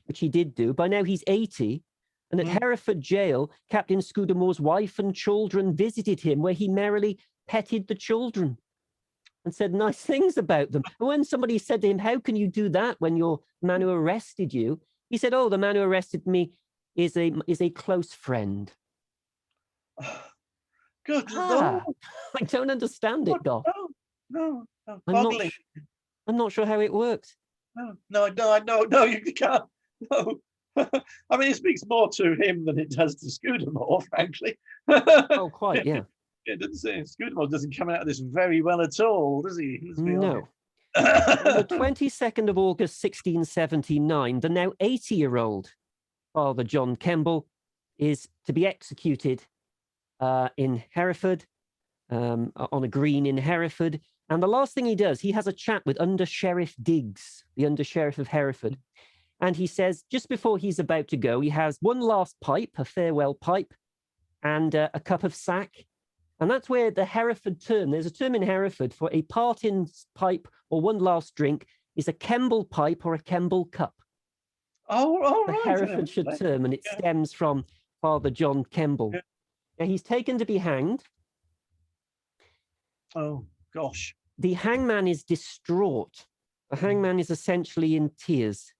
which he did do. By now he's 80, and at Hereford jail, Captain Scudamore's wife and children visited him, where he merrily petted the children and said nice things about them. And when somebody said to him, how can you do that when your man who arrested you? He said, oh, the man who arrested me is a close friend. Good Lord. I don't understand it, Goff. No. I'm not sure how it works. No, you can't. No. I mean, it speaks more to him than it does to Scudamore, frankly. Oh, quite, yeah. It doesn't say Scudamore doesn't come out of this very well at all, does he? No. On the 22nd of August, 1679, the now 80-year-old Father John Kemble is to be executed in Hereford, on a green in Hereford. And the last thing he does, he has a chat with Under Sheriff Diggs, the Under Sheriff of Hereford. And he says, just before he's about to go, he has one last pipe, a farewell pipe, and a cup of sack. And that's where the Hereford term, there's a term in Hereford for a parting pipe or one last drink is a Kemble pipe or a Kemble cup. Oh, The right. Herefordshire term, and it stems from Father John Kemble. Yeah. Now, he's taken to be hanged. Oh, gosh. The hangman is distraught. The hangman is essentially in tears.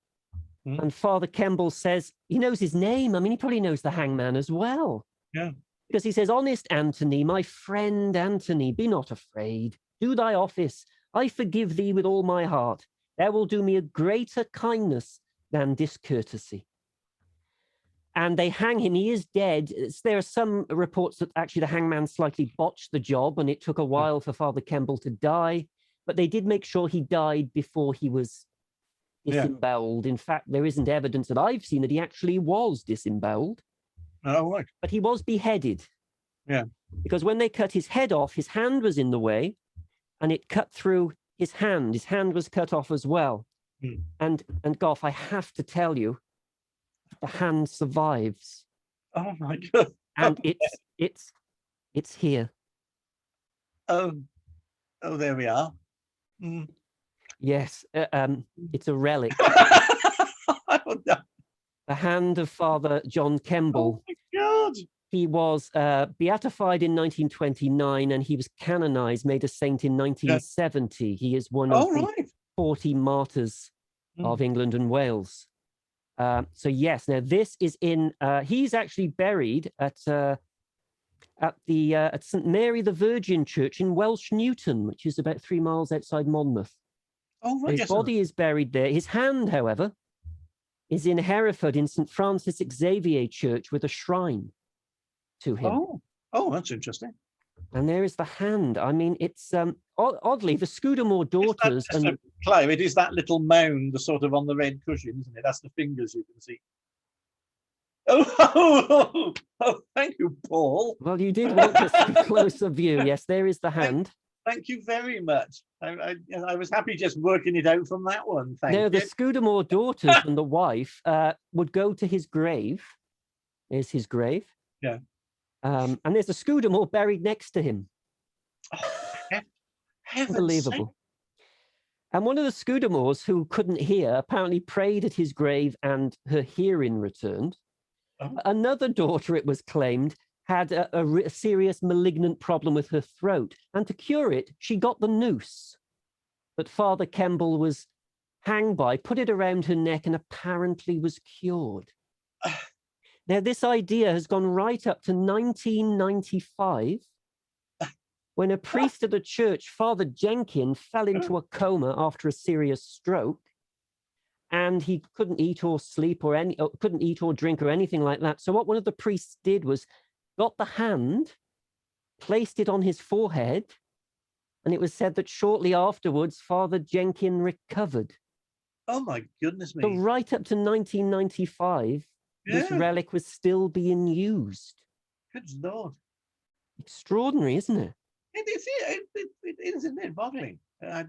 And Father Kemble says, he knows his name. I mean, he probably knows the hangman as well. Yeah. Because he says, honest Anthony, my friend Anthony, be not afraid. Do thy office. I forgive thee with all my heart. Thou will do me a greater kindness than discourtesy. And they hang him. He is dead. There are some reports that actually the hangman slightly botched the job and it took a while for Father Kemble to die. But they did make sure he died before he was disemboweled. In fact, there isn't evidence that I've seen that he actually was disemboweled. Oh, right. But he was beheaded. Yeah. Because when they cut his head off, his hand was in the way and it cut through his hand. His hand was cut off as well. And Goff, I have to tell you, the hand survives. Oh my God. And it's here. Oh, there we are. Yes, it's a relic. Oh, no. The hand of Father John Kemble. Oh my God. He was beatified in 1929 and he was canonized, made a saint in 1970. He is one of the 40 martyrs of England and Wales. So yes, now this is in, he's actually buried at St. Mary the Virgin Church in Welsh Newton, which is about 3 miles outside Monmouth. Oh, right. His body is buried there. His hand, however, is in Hereford in St. Francis Xavier Church with a shrine to him. Oh, that's interesting. And there is the hand. I mean, it's oddly, the Scudamore daughters. Clive, it is that little mound, the sort of on the red cushion, isn't it? That's the fingers you can see. Oh, thank you, Paul. Well, you did want to see a closer view. Yes, there is the hand. Thank you very much. I was happy just working it out from that one. Thank you. The Scudamore daughters and the wife would go to his grave. There's his grave. Yeah. And there's a Scudamore buried next to him. Oh, unbelievable. And one of the Scudamores who couldn't hear apparently prayed at his grave and her hearing returned. Another daughter, it was claimed, had a serious malignant problem with her throat. And to cure it, she got the noose that Father Kemble was hanged by, put it around her neck, and apparently was cured. Now, this idea has gone right up to 1995, when a priest at the church, Father Jenkin, fell into a coma after a serious stroke, and he couldn't eat or sleep or couldn't eat or drink or anything like that. So what one of the priests did was got the hand, placed it on his forehead, and it was said that shortly afterwards, Father Jenkin recovered. Oh my goodness me. So right up to 1995, this relic was still being used. Good Lord. Extraordinary, isn't it? It is, isn't it? Boggling. I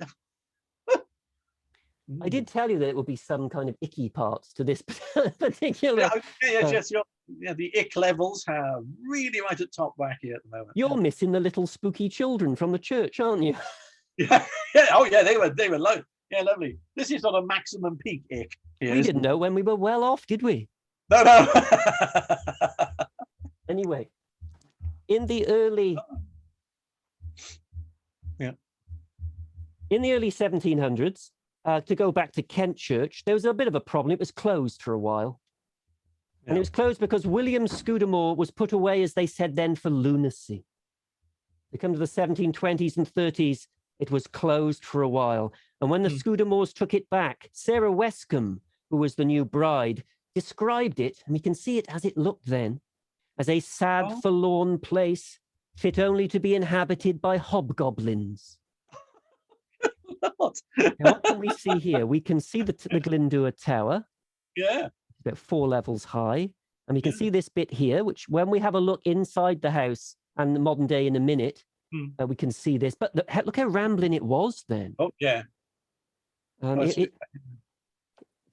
did tell you that it would be some kind of icky parts to this particular. The ick levels are really right at top back here at the moment. You're missing the little spooky children from the church, aren't you? Yeah. Oh yeah, they were low. Yeah, lovely. This is not a maximum peak ick. We didn't know when we were well off, did we? No. Anyway, in the early 1700s, to go back to Kentchurch, there was a bit of a problem. It was closed for a while. And it was closed because William Scudamore was put away, as they said then, for lunacy. They come to the 1720s and 30s, it was closed for a while. And when the Scudamores took it back, Sarah Westcombe, who was the new bride, described it, and we can see it as it looked then, as a sad, forlorn place, fit only to be inhabited by hobgoblins. What? Now, what can we see here? We can see the Glyndŵr Tower. Yeah. About 4 levels high. And we can see this bit here, which when we have a look inside the house and the modern day in a minute, we can see this. But look how rambling it was then. Oh, yeah.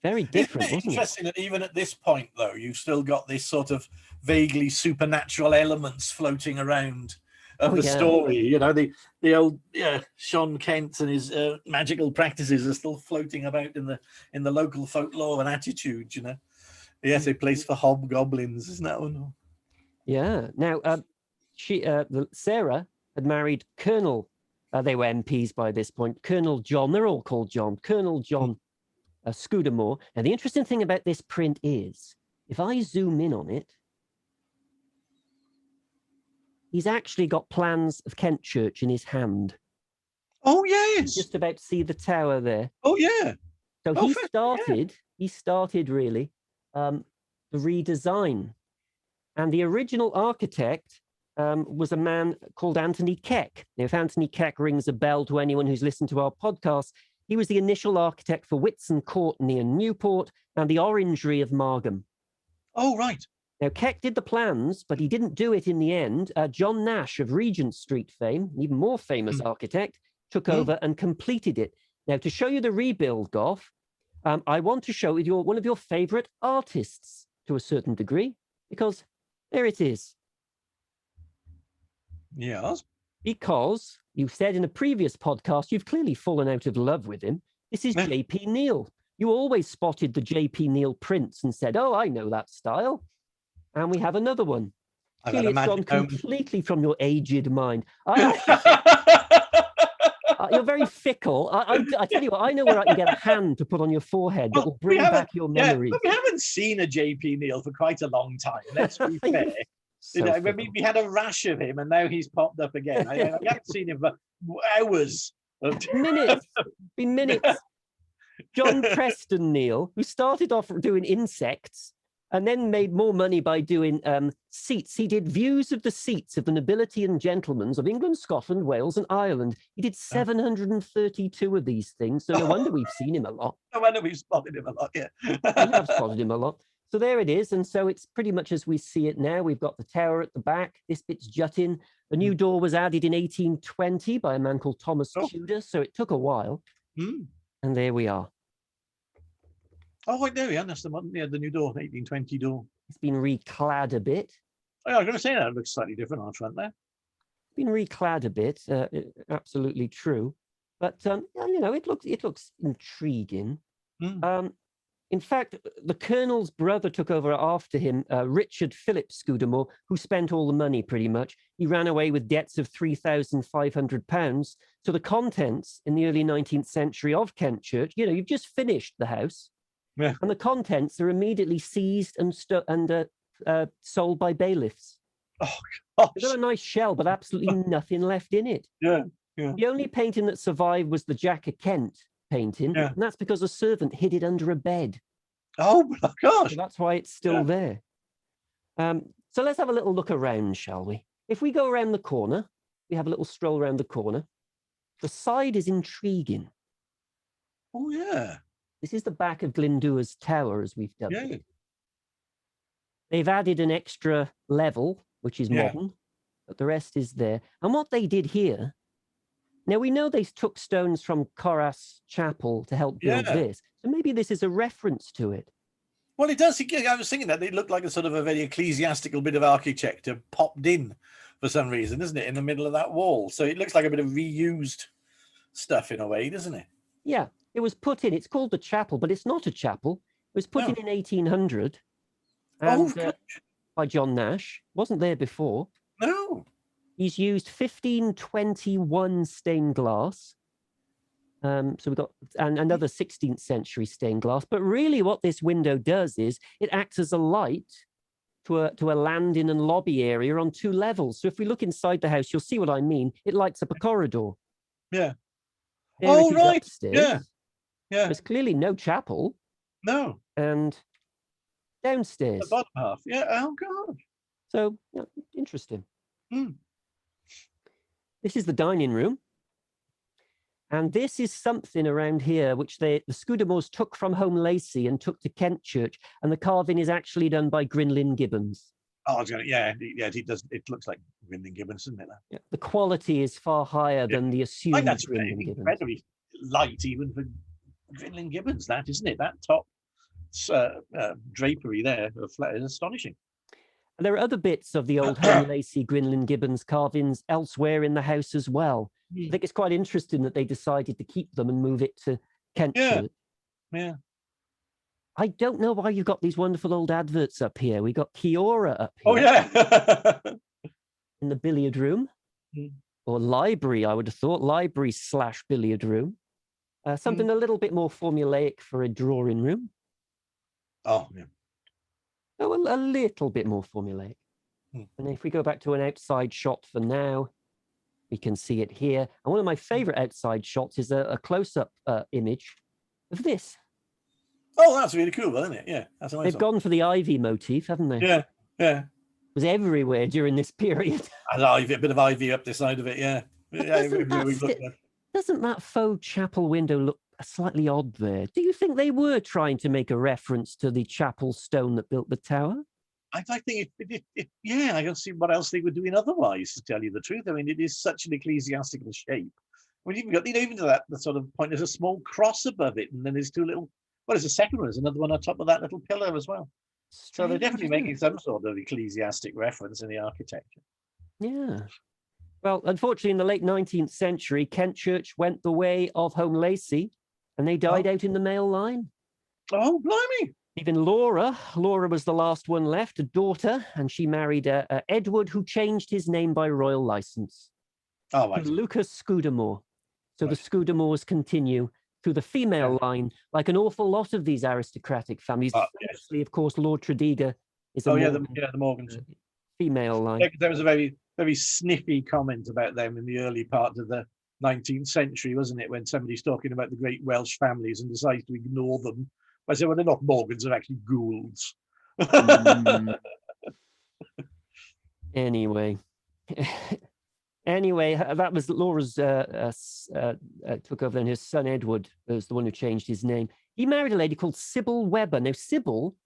Very different, Isn't it wasn't interesting that even at this point, though, you've still got this sort of vaguely supernatural elements floating around of the story. You know, the old Sean Kent and his magical practices are still floating about in the local folklore and attitude. You know, yes, a place for hobgoblins, isn't that one? Yeah. Now, Sarah had married Colonel. They were MPs by this point. Colonel John. They're all called John. Colonel John Scudamore. And the interesting thing about this print is, if I zoom in on it, he's actually got plans of Kentchurch in his hand. Oh, yes. Just about to see the tower there. Oh, yeah. So he started really the redesign. And the original architect was a man called Anthony Keck. Now, if Anthony Keck rings a bell to anyone who's listened to our podcast, he was the initial architect for Whitson Court near Newport and the Orangery of Margam. Oh, right. Now, Keck did the plans, but he didn't do it in the end. John Nash of Regent Street fame, an even more famous architect, took over and completed it. Now, to show you the rebuild, Goff, I want to show you one of your favorite artists to a certain degree, because there it is. Yes. Because you said in a previous podcast, you've clearly fallen out of love with him. This is J.P. Neal. You always spotted the J.P. Neal prints and said, oh, I know that style. And we have another one. Clearly, it's gone completely from your aged mind. You're very fickle. I tell you what, I know where I can get a hand to put on your forehead that will bring back your memories. We haven't seen a J.P. Neal for quite a long time, let's be fair. So we had a rash of him and now he's popped up again. I haven't seen him for hours. Minutes. Been minutes. John Preston Neal, who started off doing insects and then made more money by doing seats. He did views of the seats of the nobility and gentlemen of England, Scotland, Wales, and Ireland. He did 732 of these things, so no wonder we've seen him a lot. No wonder we've spotted him a lot, yeah. We have spotted him a lot. So there it is, and so it's pretty much as we see it now. We've got the tower at the back. This bit's jutting. A new door was added in 1820 by a man called Thomas Tudor, so it took a while. And there we are. Oh, right, there we are. That's the new door, 1820 door. It's been reclad a bit. Oh, I was going to say that it looks slightly different on the front there. Been reclad a bit, absolutely true. But you know, it looks intriguing. In fact, the Colonel's brother took over after him, Richard Philip Scudamore, who spent all the money pretty much. He ran away with debts of £3,500. So the contents in the early 19th century of Kentchurch, you know, you've just finished the house. Yeah. And the contents are immediately seized and sold by bailiffs. Oh, gosh. They've got a nice shell, but absolutely nothing left in it. Yeah. The only painting that survived was the Jack of Kent painting, and that's because a servant hid it under a bed. Oh, my gosh. So that's why it's still there. So let's have a little look around, shall we? If we go around the corner, we have a little stroll around the corner. The side is intriguing. Oh, yeah. This is the back of Glyndŵr's tower, as we've dubbed it. They've added an extra level, which is modern, but the rest is there. And what they did here, now we know they took stones from Corras Chapel to help build this, so maybe this is a reference to it. Well, it does. I was thinking that it looked like a sort of a very ecclesiastical bit of architecture popped in for some reason, isn't it, in the middle of that wall? So it looks like a bit of reused stuff in a way, doesn't it? Yeah. It was put in, it's called the chapel, but it's not a chapel. It was put in 1800 and, by John Nash. Wasn't there before. No. He's used 1521 stained glass. So we've got another 16th century stained glass. But really what this window does is it acts as a light to a landing and lobby area on two levels. So if we look inside the house, you'll see what I mean. It lights up a corridor. Yeah. There it is upstairs. Yeah. Yeah. There's clearly no chapel. No. And downstairs. The bottom half. Yeah. Oh, God. So, interesting. This is the dining room. And this is something around here which the Scudamores took from Home Lacey and took to Kentchurch. And the carving is actually done by Gwynlyn Gibbons. Oh, I was going to, he does. It looks like Gwynlyn Gibbons, doesn't it? Yeah, the quality is far higher than the assumed that's Gwynlyn Gibbons. Incredibly light, even for Gwynlyn Gibbons, that, isn't it? That top drapery there is astonishing. And there are other bits of the old Home Lacy Gwynlyn Gibbons carvings elsewhere in the house as well. I think it's quite interesting that they decided to keep them and move it to Kentchurch. Yeah. I don't know why you've got these wonderful old adverts up here. We got Kiora up here. Oh, yeah. In the billiard room. Or library, I would have thought. Library / billiard room. Something a little bit more formulaic for a drawing room. Oh, yeah. Oh, a little bit more formulaic. And if we go back to an outside shot for now, we can see it here. And one of my favorite outside shots is a close-up image of this. Oh, that's really cool, isn't it? Yeah, that's a nice They've gone for the ivy motif, haven't they? Yeah, yeah. It was everywhere during this period. And ivy, a bit of ivy up the side of it, yeah. Doesn't that faux chapel window look slightly odd there? Do you think they were trying to make a reference to the chapel stone that built the tower? I think yeah, I don't see what else they were doing otherwise, to tell you the truth. I mean, it is such an ecclesiastical shape. I mean, even got, even to that the sort of point, there's a small cross above it, and then there's two little, well, there's a second one, there's another one on top of that little pillar as well. So they're definitely making some sort of ecclesiastic reference in the architecture. Yeah. Well, unfortunately, in the late 19th century, Kentchurch went the way of Home Lacy, and they died out in the male line. Oh, blimey. Even Laura was the last one left, a daughter, and she married Edward, who changed his name by royal license. Oh, right. Lucas Scudamore. So the Scudamores continue through the female line, like an awful lot of these aristocratic families. Especially, of course, Lord Tredegar is the Morgans. Female line. There was a very, very sniffy comment about them in the early part of the 19th century, wasn't it? When somebody's talking about the great Welsh families and decides to ignore them. I said, well, they're not Morgans, they're actually Goulds. Anyway, that was Laura's took over, and his son Edward was the one who changed his name. He married a lady called Sybil Webber. Now, Sybil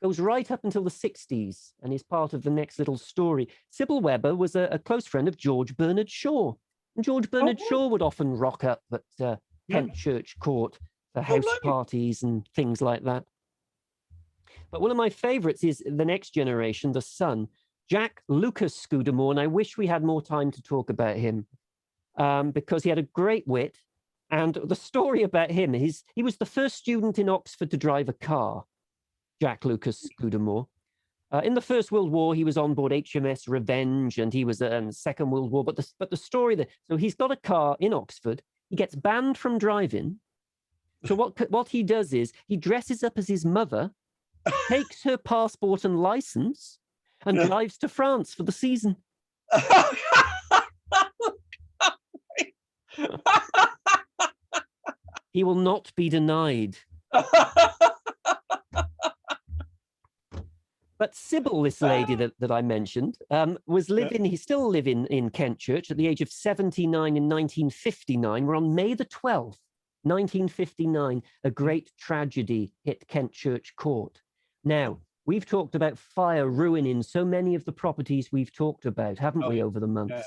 goes right up until the 60s and is part of the next little story. Sybil Webber was a close friend of George Bernard Shaw. And George Bernard Shaw would often rock up at Kentchurch Court for house parties and things like that. But one of my favorites is the next generation, the son, Jack Lucas Scudamore, and I wish we had more time to talk about him because he had a great wit. And the story about him is he was the first student in Oxford to drive a car, Jack Lucas Scudamore. In the First World War, he was on board HMS Revenge, and he was in the Second World War. But the story that, so he's got a car in Oxford. He gets banned from driving. So what he does is he dresses up as his mother, takes her passport and license, and drives to France for the season. He will not be denied. But Sybil, this lady that I mentioned, was living, he's still living in Kentchurch at the age of 79 in 1959. We're on May the 12th, 1959, a great tragedy hit Kentchurch Court. Now, we've talked about fire ruining so many of the properties we've talked about, haven't we, over the months? Yeah.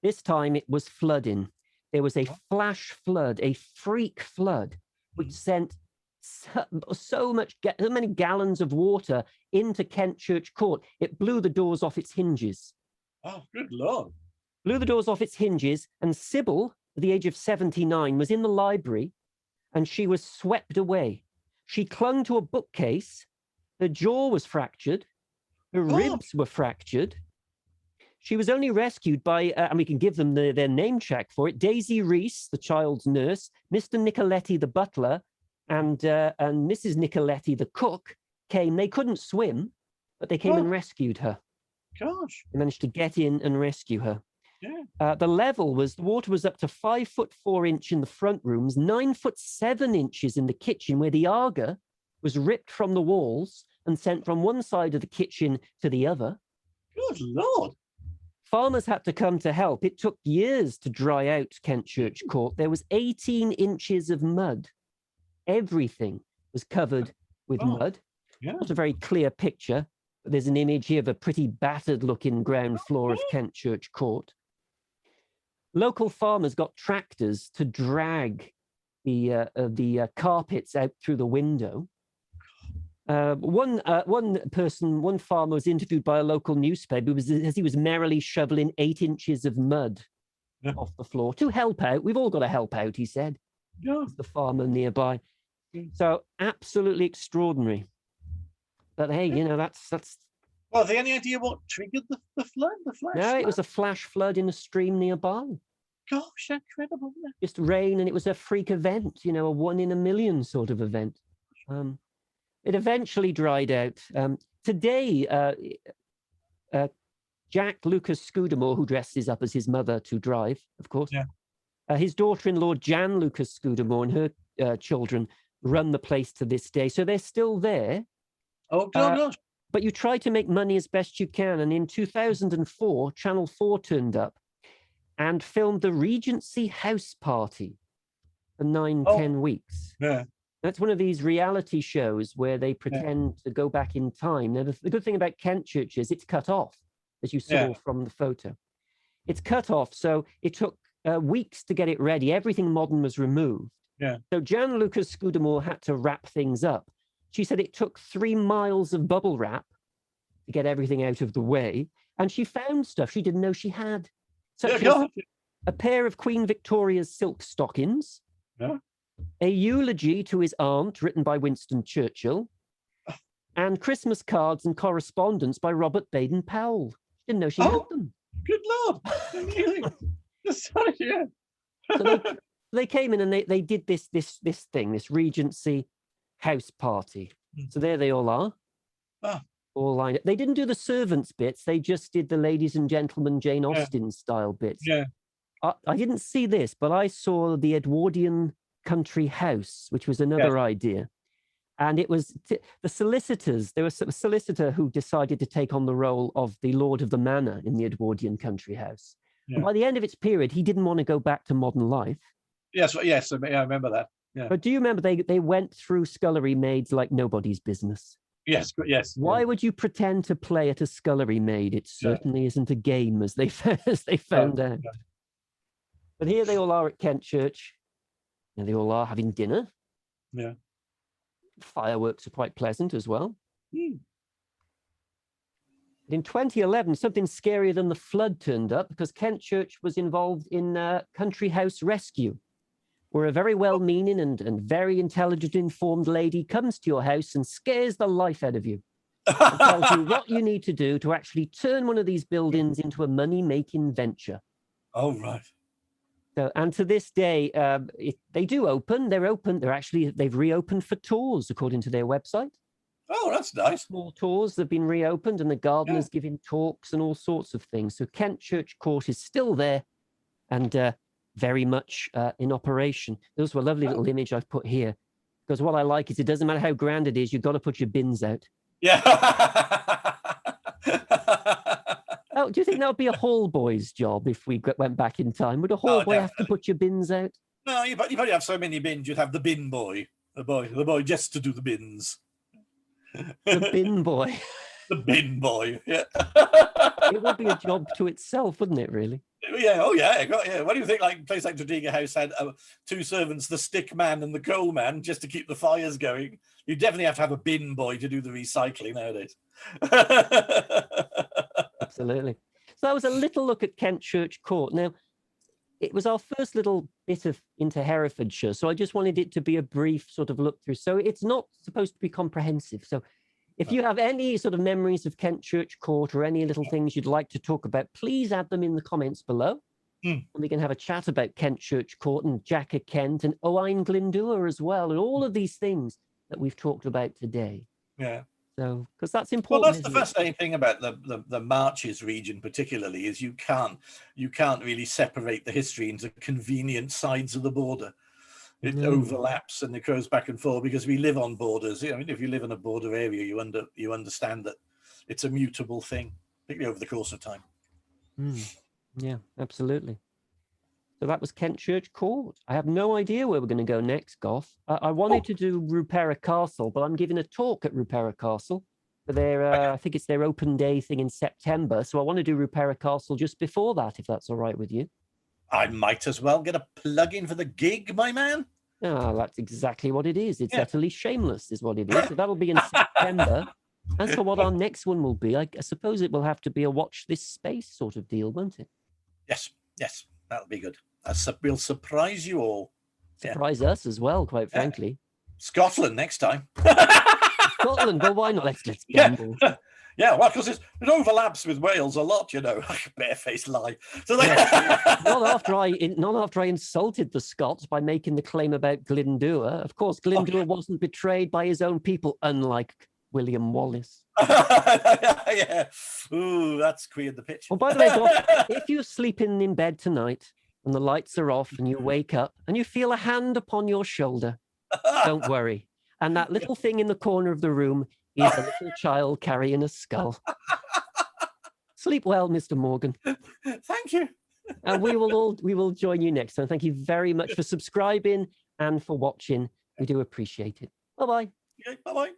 This time it was flooding. There was a flash flood, a freak flood, which sent so many gallons of water into Kentchurch Court. It blew the doors off its hinges. Oh, good Lord. Blew the doors off its hinges, and Sybil, at the age of 79, was in the library, and she was swept away. She clung to a bookcase. Her jaw was fractured. Her ribs were fractured. She was only rescued by, and we can give them their name check for it, Daisy Reese, the child's nurse, Mr. Nicoletti, the butler, and Mrs. Nicoletti, the cook, came. They couldn't swim, but they came and rescued her. Gosh. They managed to get in and rescue her. Yeah. The water was up to 5'4" in the front rooms, 9'7" in the kitchen, where the Aga was ripped from the walls and sent from one side of the kitchen to the other. Good Lord. Farmers had to come to help. It took years to dry out Kentchurch Court. There was 18 inches of mud. Everything was covered with mud. Yeah. Not a very clear picture, but there's an image here of a pretty battered looking ground floor of Kentchurch Court. Local farmers got tractors to drag the carpets out through the window. One farmer was interviewed by a local newspaper as he was merrily shoveling 8 inches of mud off the floor to help out. We've all got to help out, he said. Yeah. The farmer nearby. So absolutely extraordinary. But hey, that's. Well, have they any idea what triggered the flood? The flash? No, it was a flash flood in a stream nearby. Gosh, incredible. Just rain, and it was a freak event, a 1 in a million sort of event. It eventually dried out. Today, Jack Lucas Scudamore, who dresses up as his mother to drive, of course, his daughter-in-law, Jan Lucas Scudamore, and her children run the place to this day. So they're still there. Oh, gosh. But you try to make money as best you can. And in 2004, Channel 4 turned up and filmed the Regency House Party for 10 weeks. Yeah. That's one of these reality shows where they pretend to go back in time. Now, the good thing about Kentchurch is it's cut off, as you saw from the photo. It's cut off, so it took weeks to get it ready. Everything modern was removed. Yeah. So Jan Lucas Scudamore had to wrap things up. She said it took 3 miles of bubble wrap to get everything out of the way. And she found stuff she didn't know she had. Such as a pair of Queen Victoria's silk stockings, a eulogy to his aunt written by Winston Churchill, and Christmas cards and correspondence by Robert Baden-Powell. She didn't know she had them. Good Lord. Sorry, So they came in and they did this thing, this Regency house party. So there they all are. All lined up. They didn't do the servants bits. They just did the ladies and gentlemen Jane Austen style bits. Yeah. I didn't see this, but I saw the Edwardian country house, which was another idea. And it was the solicitors. There was a solicitor who decided to take on the role of the Lord of the Manor in the Edwardian country house. Yeah. And by the end of its period, he didn't want to go back to modern life. Yes, I remember that. Yeah. But do you remember they went through scullery maids like nobody's business? Yes. Why would you pretend to play at a scullery maid? It certainly isn't a game, as they found out. Yeah. But here they all are at Kentchurch, and they all are having dinner. Yeah. Fireworks are quite pleasant as well. In 2011, something scarier than the flood turned up because Kentchurch was involved in country house rescue, where a very well-meaning and very intelligent, informed lady comes to your house and scares the life out of you and tells you what you need to do to actually turn one of these buildings into a money-making venture. Oh, right. So, and to this day, they do open. They're open. They've reopened for tours, according to their website. Oh, that's nice. Small tours have been reopened, and the gardener's giving talks and all sorts of things. So Kentchurch Court is still there, and very much in operation. There's a lovely little image I've put here, because what I like is it doesn't matter how grand it is, you've got to put your bins out. Yeah. Oh, do you think that would be a hall boy's job if we went back in time? Would a hall boy have to put your bins out? No, you probably have so many bins, you'd have the bin boy. The boy just to do the bins. The bin boy. The bin boy, yeah. It would be a job to itself, wouldn't it, really? Yeah, What do you think, like a place like Tredegar House had 2 servants, the stick man and the coal man, just to keep the fires going? You definitely have to have a bin boy to do the recycling nowadays. Absolutely. So that was a little look at Kentchurch Court. Now, it was our first little bit into Herefordshire, so I just wanted it to be a brief sort of look through. So it's not supposed to be comprehensive. So if you have any sort of memories of Kentchurch Court or any little things you'd like to talk about, please add them in the comments below. And we can have a chat about Kentchurch Court and Jack of Kent and Owain Glyndwr as well, and all of these things that we've talked about today. Yeah. So, because that's important. Well, that's the fascinating thing about the Marches region, particularly, is you can't really separate the history into convenient sides of the border. It overlaps and it goes back and forth because we live on borders. I mean, if you live in a border area, you understand that it's a mutable thing, particularly over the course of time. Yeah, absolutely. So that was Kentchurch Court. I have no idea where we're going to go next, Goff. I wanted to do Rupera Castle, but I'm giving a talk at Rupera Castle for their, I think it's their open day thing in September. So I want to do Rupera Castle just before that, if that's all right with you. I might as well get a plug in for the gig, my man. Ah, that's exactly what it is. It's Yeah. utterly shameless, is what it is. So that'll be in September. As for what our next one will be, I suppose it will have to be a watch this space sort of deal, won't it? Yes, that'll be good. We'll surprise you all. Surprise us as well, quite frankly. Scotland next time. Scotland, well, why not? Let's gamble. Yeah, well, because it overlaps with Wales a lot, you know. Barefaced lie. So Not after I insulted the Scots by making the claim about Glyndŵr. Of course, Glyndŵr wasn't betrayed by his own people, unlike William Wallace. Yeah. Ooh, that's queered the pitch. Oh, by the way, Goff, if you're sleeping in bed tonight and the lights are off and you wake up and you feel a hand upon your shoulder, don't worry. And that little thing in the corner of the room is a little child carrying a skull. Sleep well, Mr. Morgan. Thank you. And we will join you next time. Thank you very much for subscribing and for watching. We do appreciate it. Bye-bye. Okay, bye-bye.